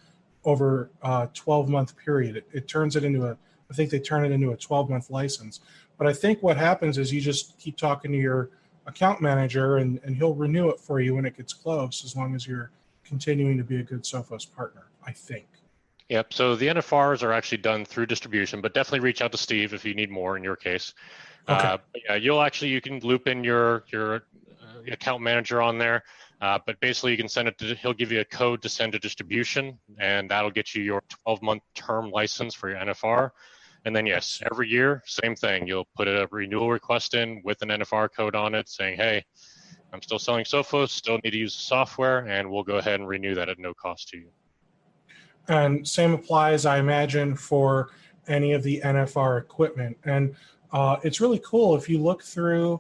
over a 12-month period. It turns it into I think they turn it into a 12-month license. But I think what happens is you just keep talking to your account manager and he'll renew it for you when it gets close, as long as you're continuing to be a good Sophos partner, I think. Yep. So the NFRs are actually done through distribution, but definitely reach out to Steve if you need more in your case. Okay. You can loop in your account manager on there, but basically you can send it to, he'll give you a code to send to distribution, and that'll get you your 12-month term license for your NFR. And then yes, every year, same thing. You'll put a renewal request in with an NFR code on it saying, hey, I'm still selling Sophos, still need to use the software, and we'll go ahead and renew that at no cost to you. And same applies, I imagine, for any of the NFR equipment. And it's really cool if you look through.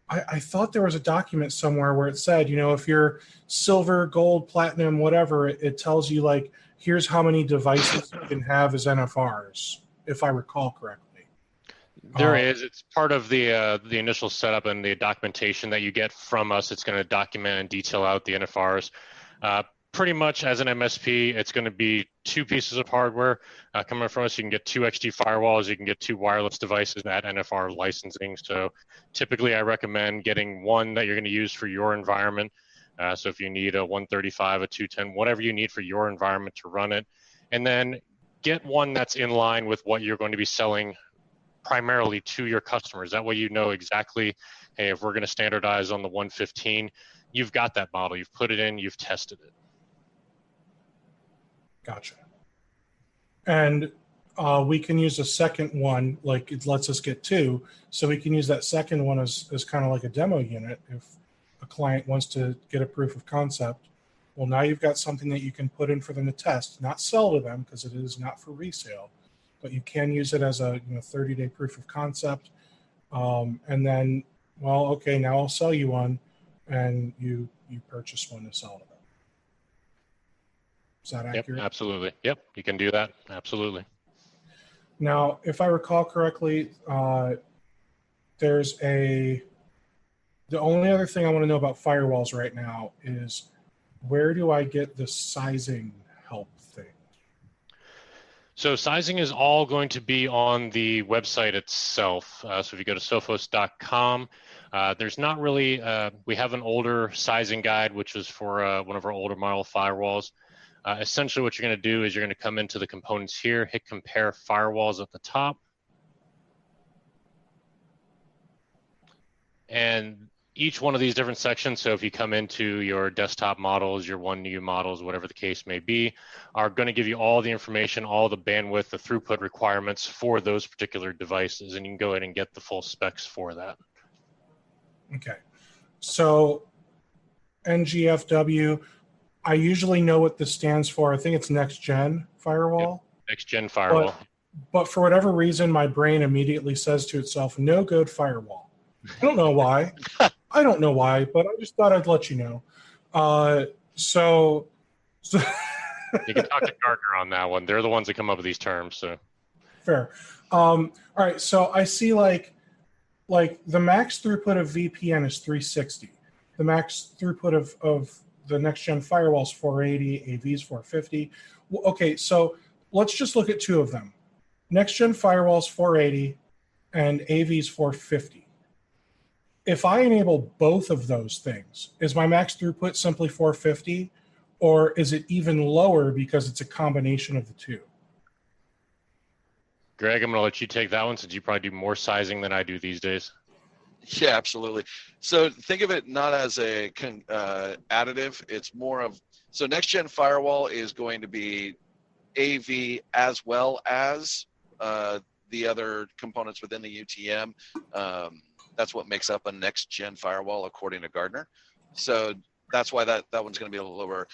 I thought there was a document somewhere where it said, if you're silver, gold, platinum, whatever, it tells you like, here's how many devices you can have as NFRs, if I recall correctly. There is. It's part of the initial setup and the documentation that you get from us. It's going to document and detail out the NFRs. Pretty much as an MSP, it's going to be 2 pieces of hardware coming from us. You can get 2 XG firewalls. You can get 2 wireless devices at NFR licensing. So typically I recommend getting one that you're going to use for your environment. So if you need a 135, a 210, whatever you need for your environment to run it. And then get one that's in line with what you're going to be selling primarily to your customers. That way you know exactly, hey, if we're going to standardize on the 115, you've got that model. You've put it in, you've tested it. Gotcha. And we can use a second one, like it lets us get 2. So we can use that second one as kind of like a demo unit if a client wants to get a proof of concept. Well, now you've got something that you can put in for them to test, not sell to them because it is not for resale, but you can use it as a 30-day proof of concept. And then, well, okay, now I'll sell you one, and you purchase one to sell to them. Is that accurate? Yep, absolutely. Yep, you can do that. Absolutely. Now, if I recall correctly, the only other thing I want to know about firewalls right now is where do I get the sizing help thing? So sizing is all going to be on the website itself. So if you go to sophos.com, there's not really, we have an older sizing guide, which was for one of our older model firewalls. Essentially what you're going to do is you're going to come into the components here, hit compare firewalls at the top. And each one of these different sections, so if you come into your desktop models, your 1U models, whatever the case may be, are going to give you all the information, all the bandwidth, the throughput requirements for those particular devices, and you can go ahead and get the full specs for that. Okay. So NGFW, I usually know what this stands for. I think it's Next Gen Firewall. Yep. Next Gen Firewall. But for whatever reason, my brain immediately says to itself, no good firewall. I don't know why. I don't know why, but I just thought I'd let you know. So you can talk to Gartner on that one. They're the ones that come up with these terms. So fair. All right. So I see like the max throughput of VPN is 360. The max throughput of the next gen firewall is 480. AV is 450. Okay. So let's just look at 2 of them. Next gen firewall is 480 and AV is 450. If I enable both of those things, is my max throughput simply 450, or is it even lower because it's a combination of the 2? Greg, I'm going to let you take that one since you probably do more sizing than I do these days. Yeah, absolutely. So think of it not as a additive. It's more of, so next gen firewall is going to be AV as well as the other components within the UTM. That's what makes up a next gen firewall according to Gartner. So that's why that one's going to be a little lower.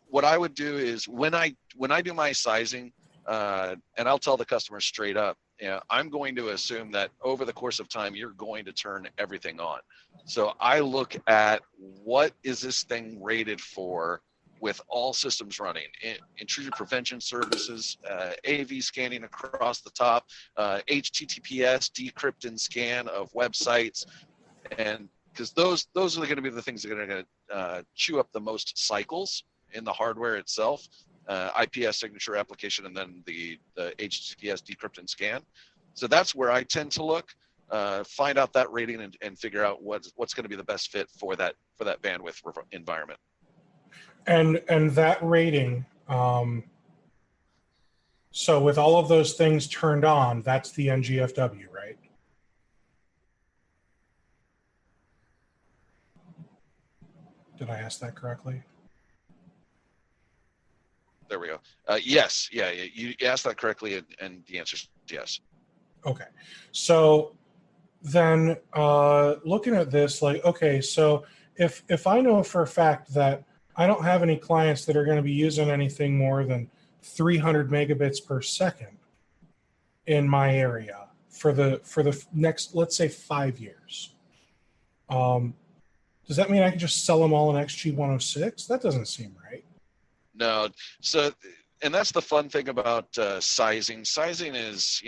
What I would do is when I do my sizing, and I'll tell the customer straight up, I'm going to assume that over the course of time, you're going to turn everything on. So I look at what is this thing rated for with all systems running, intrusion prevention services, AV scanning across the top, HTTPS decrypt and scan of websites, and because those are going to be the things that are going to chew up the most cycles in the hardware itself, IPS signature application, and then the HTTPS decrypt and scan. So that's where I tend to look, find out that rating and figure out what's going to be the best fit for that bandwidth environment. And that rating, so with all of those things turned on, that's the NGFW, right? Did I ask that correctly? There we go. Yes, yeah, you asked that correctly, and the answer's yes. Okay. So then looking at this, like, okay, so if I know for a fact that I don't have any clients that are going to be using anything more than 300 megabits per second in my area for the next, let's say, 5 years, does that mean I can just sell them all an XG106? That doesn't seem right. No. So, and that's the fun thing about sizing. Sizing is,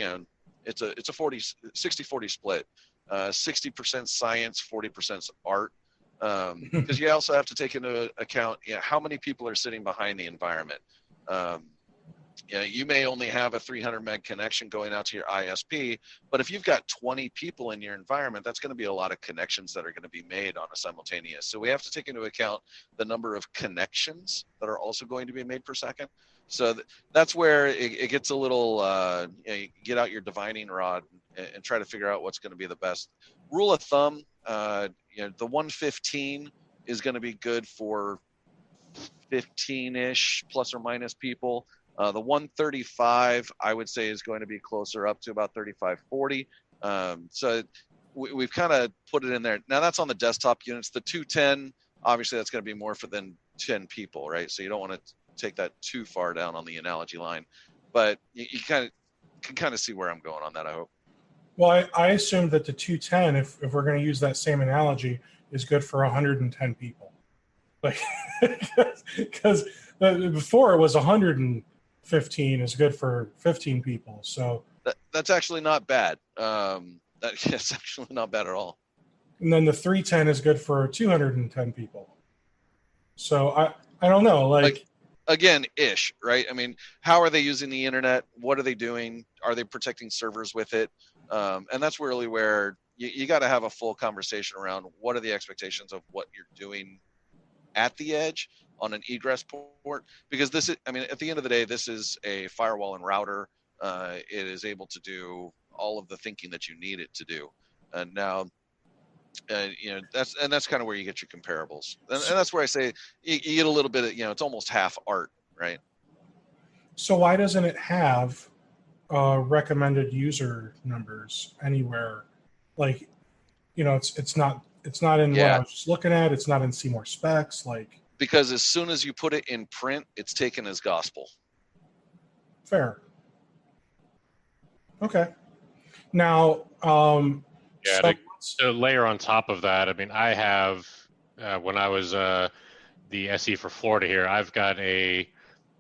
it's a 60-40 split. 60% science, 40% art. Because you also have to take into account, how many people are sitting behind the environment. You may only have a 300 meg connection going out to your ISP, but if you've got 20 people in your environment, that's going to be a lot of connections that are going to be made on a simultaneous. So we have to take into account the number of connections that are also going to be made per second. So that's where it gets a little, you get out your divining rod and try to figure out what's going to be the best. Rule of thumb, the 115 is going to be good for 15-ish plus or minus people. The 135, I would say, is going to be closer up to about 35, 40. So we've kind of put it in there. Now that's on the desktop units. The 210, obviously, that's going to be more for than 10 people, right? So you don't want to take that too far down on the analogy line. But you can kind of see where I'm going on that, I hope. Well, I assume that the 210, if we're going to use that same analogy, is good for 110 people. Like, because before it was 115 is good for 15 people. So that's actually not bad. That's actually not bad at all. And then the 310 is good for 210 people. So I don't know, like again, ish, right? I mean, how are they using the internet? What are they doing? Are they protecting servers with it? And that's really where you got to have a full conversation around what are the expectations of what you're doing at the edge on an egress port, because this is, I mean, at the end of the day, this is a firewall and router. It is able to do all of the thinking that you need it to do. And now, that's kind of where you get your comparables. And that's where I say you get a little bit of, it's almost half art, right? So why doesn't it have recommended user numbers anywhere? Like, it's not in what I was just looking at. It's not in See More Specs. Like, because as soon as you put it in print, it's taken as gospel. Fair. Okay. Now, to layer on top of that, I mean, I have, when I was the SE for Florida here, I've got a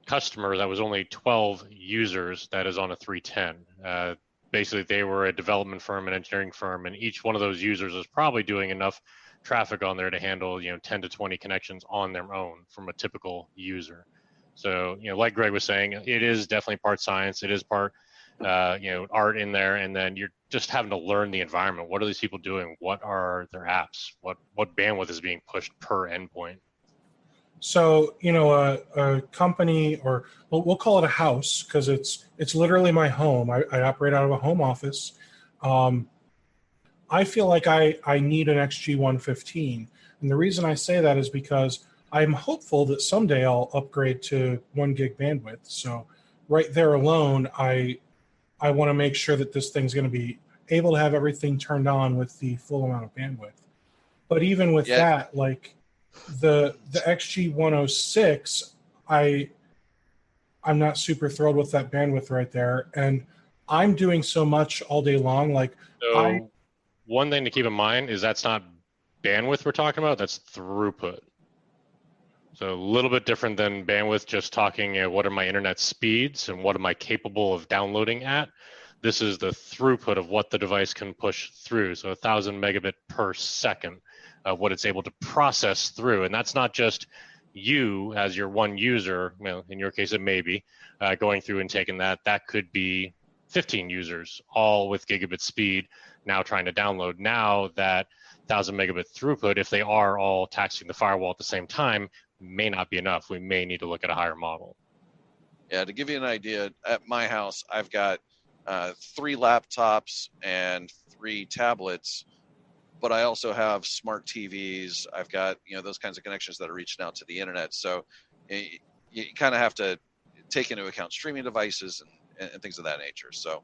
customer that was only 12 users that is on a 310. Basically, they were a development firm, an engineering firm, and each one of those users is probably doing enough traffic on there to handle 10 to 20 connections on their own from a typical user. So like Greg was saying, it is definitely part science. It is part art in there, and then you're just having to learn the environment. What are these people doing? What are their apps? What bandwidth is being pushed per endpoint? So, a company, or we'll call it a house, because it's literally my home. I operate out of a home office. I feel like I need an XG115. And the reason I say that is because I'm hopeful that someday I'll upgrade to 1 gig bandwidth. So right there alone, I want to make sure that this thing's going to be able to have everything turned on with the full amount of bandwidth. But even with that, like the XG106, I'm not super thrilled with that bandwidth right there. And I'm doing so much all day long. Like, one thing to keep in mind is that's not bandwidth we're talking about, that's throughput. So a little bit different than bandwidth, just talking what are my internet speeds and what am I capable of downloading at. This is the throughput of what the device can push through. So 1,000 megabit per second of what it's able to process through. And that's not just you as your one user, in your case it may be, going through and taking that. That could be 15 users, all with gigabit speed, now trying to download. Now that 1,000 megabit throughput, if they are all taxing the firewall at the same time, may not be enough. We may need to look at a higher model. Yeah, to give you an idea, at my house, I've got 3 laptops and 3 tablets, but I also have smart TVs. I've got, those kinds of connections that are reaching out to the internet. So you kind of have to take into account streaming devices and things of that nature. So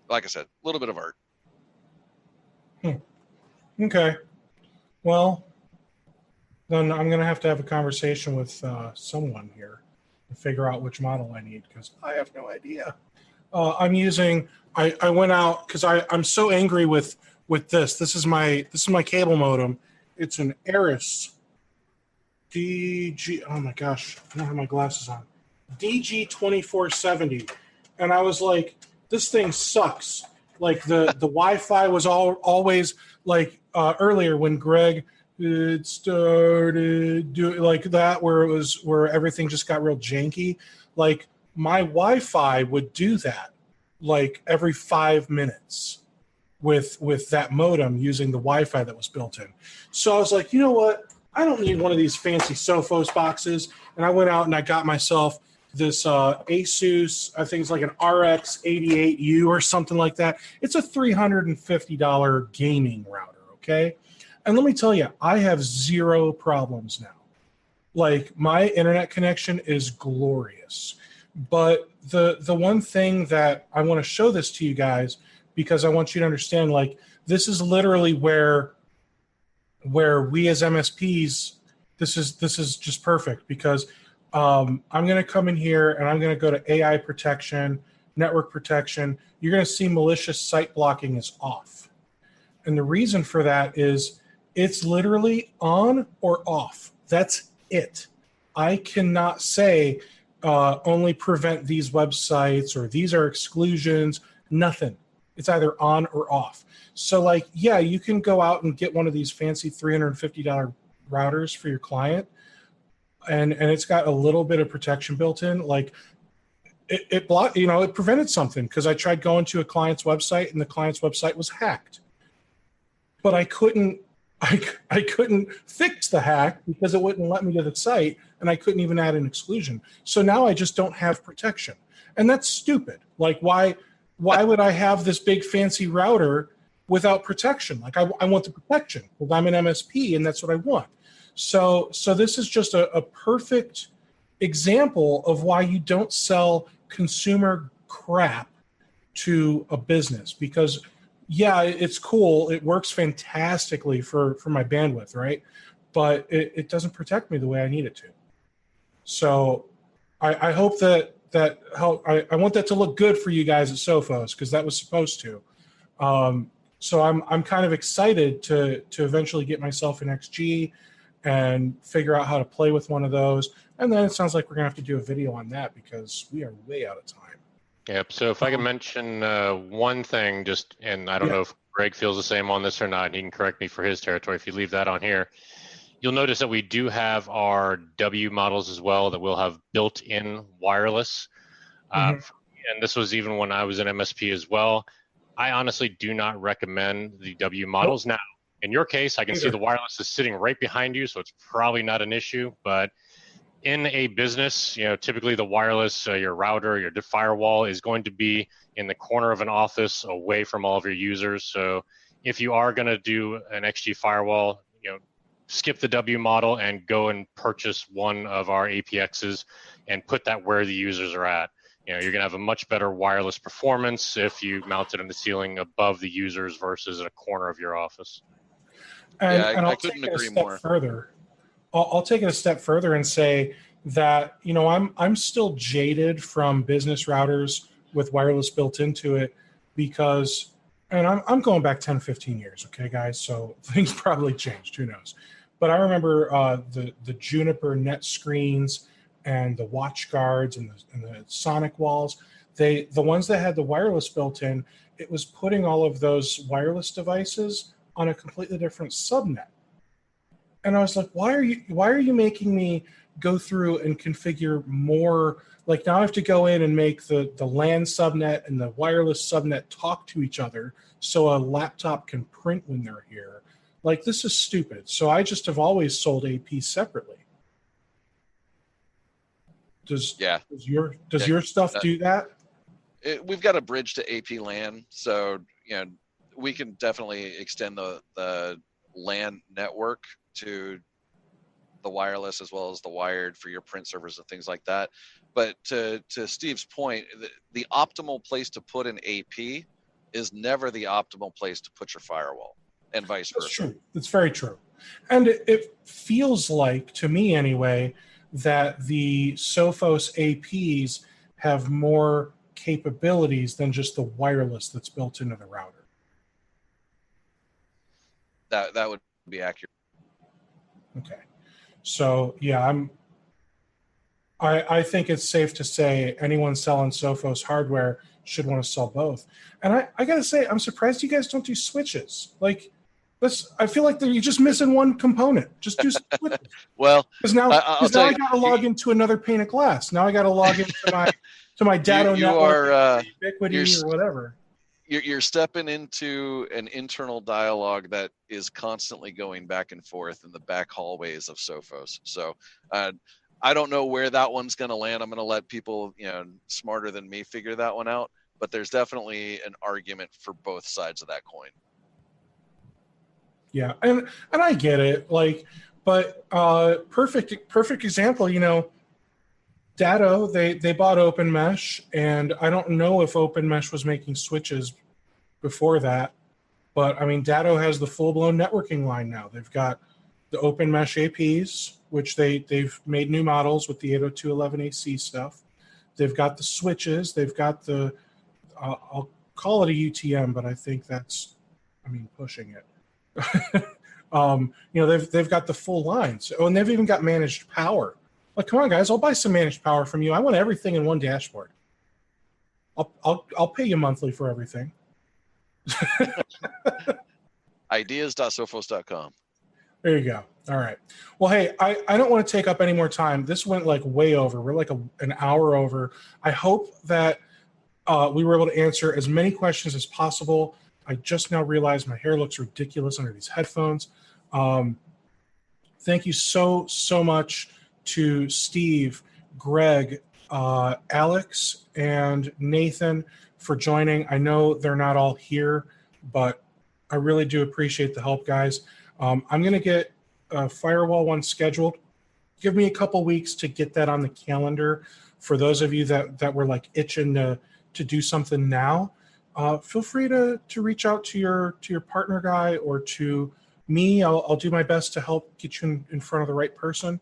like I said, a little bit of art. Okay. Well, then I'm going to have a conversation with someone here to figure out which model I need because I have no idea. I'm using. I went out because I'm so angry with this. This is my cable modem. It's an Eris DG. Oh my gosh, I don't have my glasses on. DG2470, and I was like, this thing sucks. Like the Wi-Fi was always like earlier when Greg it started doing like that where everything just got real janky. Like my Wi-Fi would do that like every 5 minutes with that modem using the Wi-Fi that was built in. So I was like, you know what? I don't need one of these fancy Sophos boxes. And I went out and I got myself this Asus, I think it's like an RX88U or something like that. It's a $350 gaming router, okay? And let me tell you, I have zero problems now. Like my internet connection is glorious. But the one thing that I want to show this to you guys because I want you to understand, like this is literally where we as MSPs, this is just perfect because I'm going to come in here and I'm going to go to AI protection, network protection. You're going to see malicious site blocking is off. And the reason for that is it's literally on or off. That's it. I cannot say only prevent these websites or these are exclusions, nothing. It's either on or off. So like, yeah, you can go out and get one of these fancy $350 routers for your client and it's got a little bit of protection built in. Like it blocked, it prevented something because I tried going to a client's website and the client's website was hacked. But I couldn't fix the hack because it wouldn't let me to the site and I couldn't even add an exclusion. So now I just don't have protection. And that's stupid. Like why would I have this big fancy router without protection? Like I want the protection because I'm an MSP and that's what I want. So this is just a perfect example of why you don't sell consumer crap to a business because yeah, it's cool. It works fantastically for my bandwidth, right? But it doesn't protect me the way I need it to. So I hope that help. I want that to look good for you guys at Sophos because that was supposed to. So I'm kind of excited to eventually get myself an XG and figure out how to play with one of those. And then it sounds like we're gonna have to do a video on that because we are way out of time. Yep. So if I can mention one thing, and I don't know if Greg feels the same on this or not, and he can correct me for his territory if you leave that on here. You'll notice that we do have our W models as well that will have built-in wireless. And this was even when I was an MSP as well. I honestly do not recommend the W models. Now, in your case, I can see the wireless is sitting right behind you, so it's probably not an issue. But in a business, typically the wireless, your router, your firewall is going to be in the corner of an office away from all of your users. So if you are going to do an XG firewall, skip the W model and go and purchase one of our APXs and put that where the users are at. You're going to have a much better wireless performance if you mount it in the ceiling above the users versus in a corner of your office. And I couldn't agree more. Further. I'll take it a step further and say that, I'm still jaded from business routers with wireless built into it because, and I'm going back 10, 15 years, okay, guys? So things probably changed, who knows? But I remember the Juniper net screens and the watch guards and the Sonic walls. The ones that had the wireless built in, it was putting all of those wireless devices on a completely different subnet. And I was like, why are you making me go through and configure more? Like now I have to go in and make the LAN subnet and the wireless subnet talk to each other so a laptop can print when they're here. Like this is stupid. So I just have always sold AP separately. Does your stuff do that? We've got a bridge to AP LAN, so we can definitely extend the LAN network to the wireless as well as the wired for your print servers and things like that. But to Steve's point, the optimal place to put an AP is never the optimal place to put your firewall, and vice versa. That's true. That's very true. And it feels like, to me anyway, that the Sophos APs have more capabilities than just the wireless that's built into the router. That would be accurate. Okay. So yeah, I think it's safe to say anyone selling Sophos hardware should want to sell both. And I gotta say, I'm surprised you guys don't do switches. Like, I feel like you're just missing one component. Just do switches. Well, because now I got to log into another pane of glass. Now I got to log into my Datto network, Ubiquiti, or whatever. You're stepping into an internal dialogue that is constantly going back and forth in the back hallways of Sophos. So I don't know where that one's going to land. I'm going to let people, smarter than me figure that one out. But there's definitely an argument for both sides of that coin. Yeah, and I get it. But perfect example. Datto, they bought OpenMesh, and I don't know if OpenMesh was making switches before that, but I mean, Datto has the full-blown networking line now. They've got the OpenMesh APs, which they've made new models with the 802.11ac stuff. They've got the switches. They've got the I'll call it a UTM, but I think that's, pushing it. They've got the full line. So, and they've even got managed power. Like, come on, guys, I'll buy some managed power from you. I want everything in one dashboard. I'll pay you monthly for everything. Ideas.sophos.com. There you go. All right. Well, hey, I don't want to take up any more time. This went way over. We're an hour over. I hope that we were able to answer as many questions as possible. I just now realized my hair looks ridiculous under these headphones. Thank you so much to Steve, Greg, Alex, and Nathan for joining. I know they're not all here, but I really do appreciate the help, guys. I'm going to get Firewall 1 scheduled. Give me a couple weeks to get that on the calendar. For those of you that were itching to do something now, feel free to reach out to your partner guy or to me. I'll do my best to help get you in front of the right person.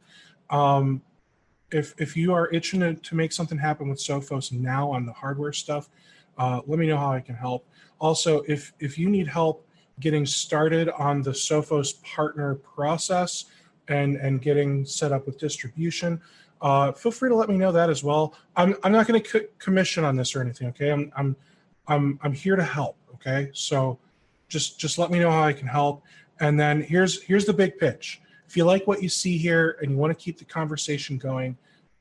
If you are itching to make something happen with Sophos now on the hardware stuff, let me know how I can help. Also, if you need help getting started on the Sophos partner process and getting set up with distribution, feel free to let me know that as well. I'm not going to commission on this or anything. Okay, I'm here to help. Okay, so just let me know how I can help. And then here's the big pitch. If you like what you see here and you want to keep the conversation going,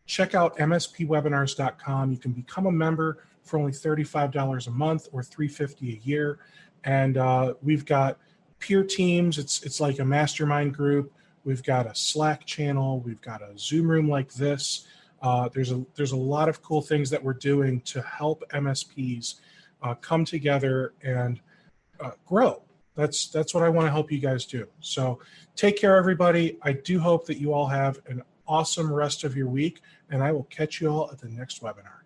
check out mspwebinars.com. You can become a member for only $35 a month or $350 a year. And we've got peer teams. It's like a mastermind group. We've got a Slack channel. We've got a Zoom room like this. There's a lot of cool things that we're doing to help MSPs come together and grow. That's what I want to help you guys do. So take care, everybody. I do hope that you all have an awesome rest of your week, and I will catch you all at the next webinar.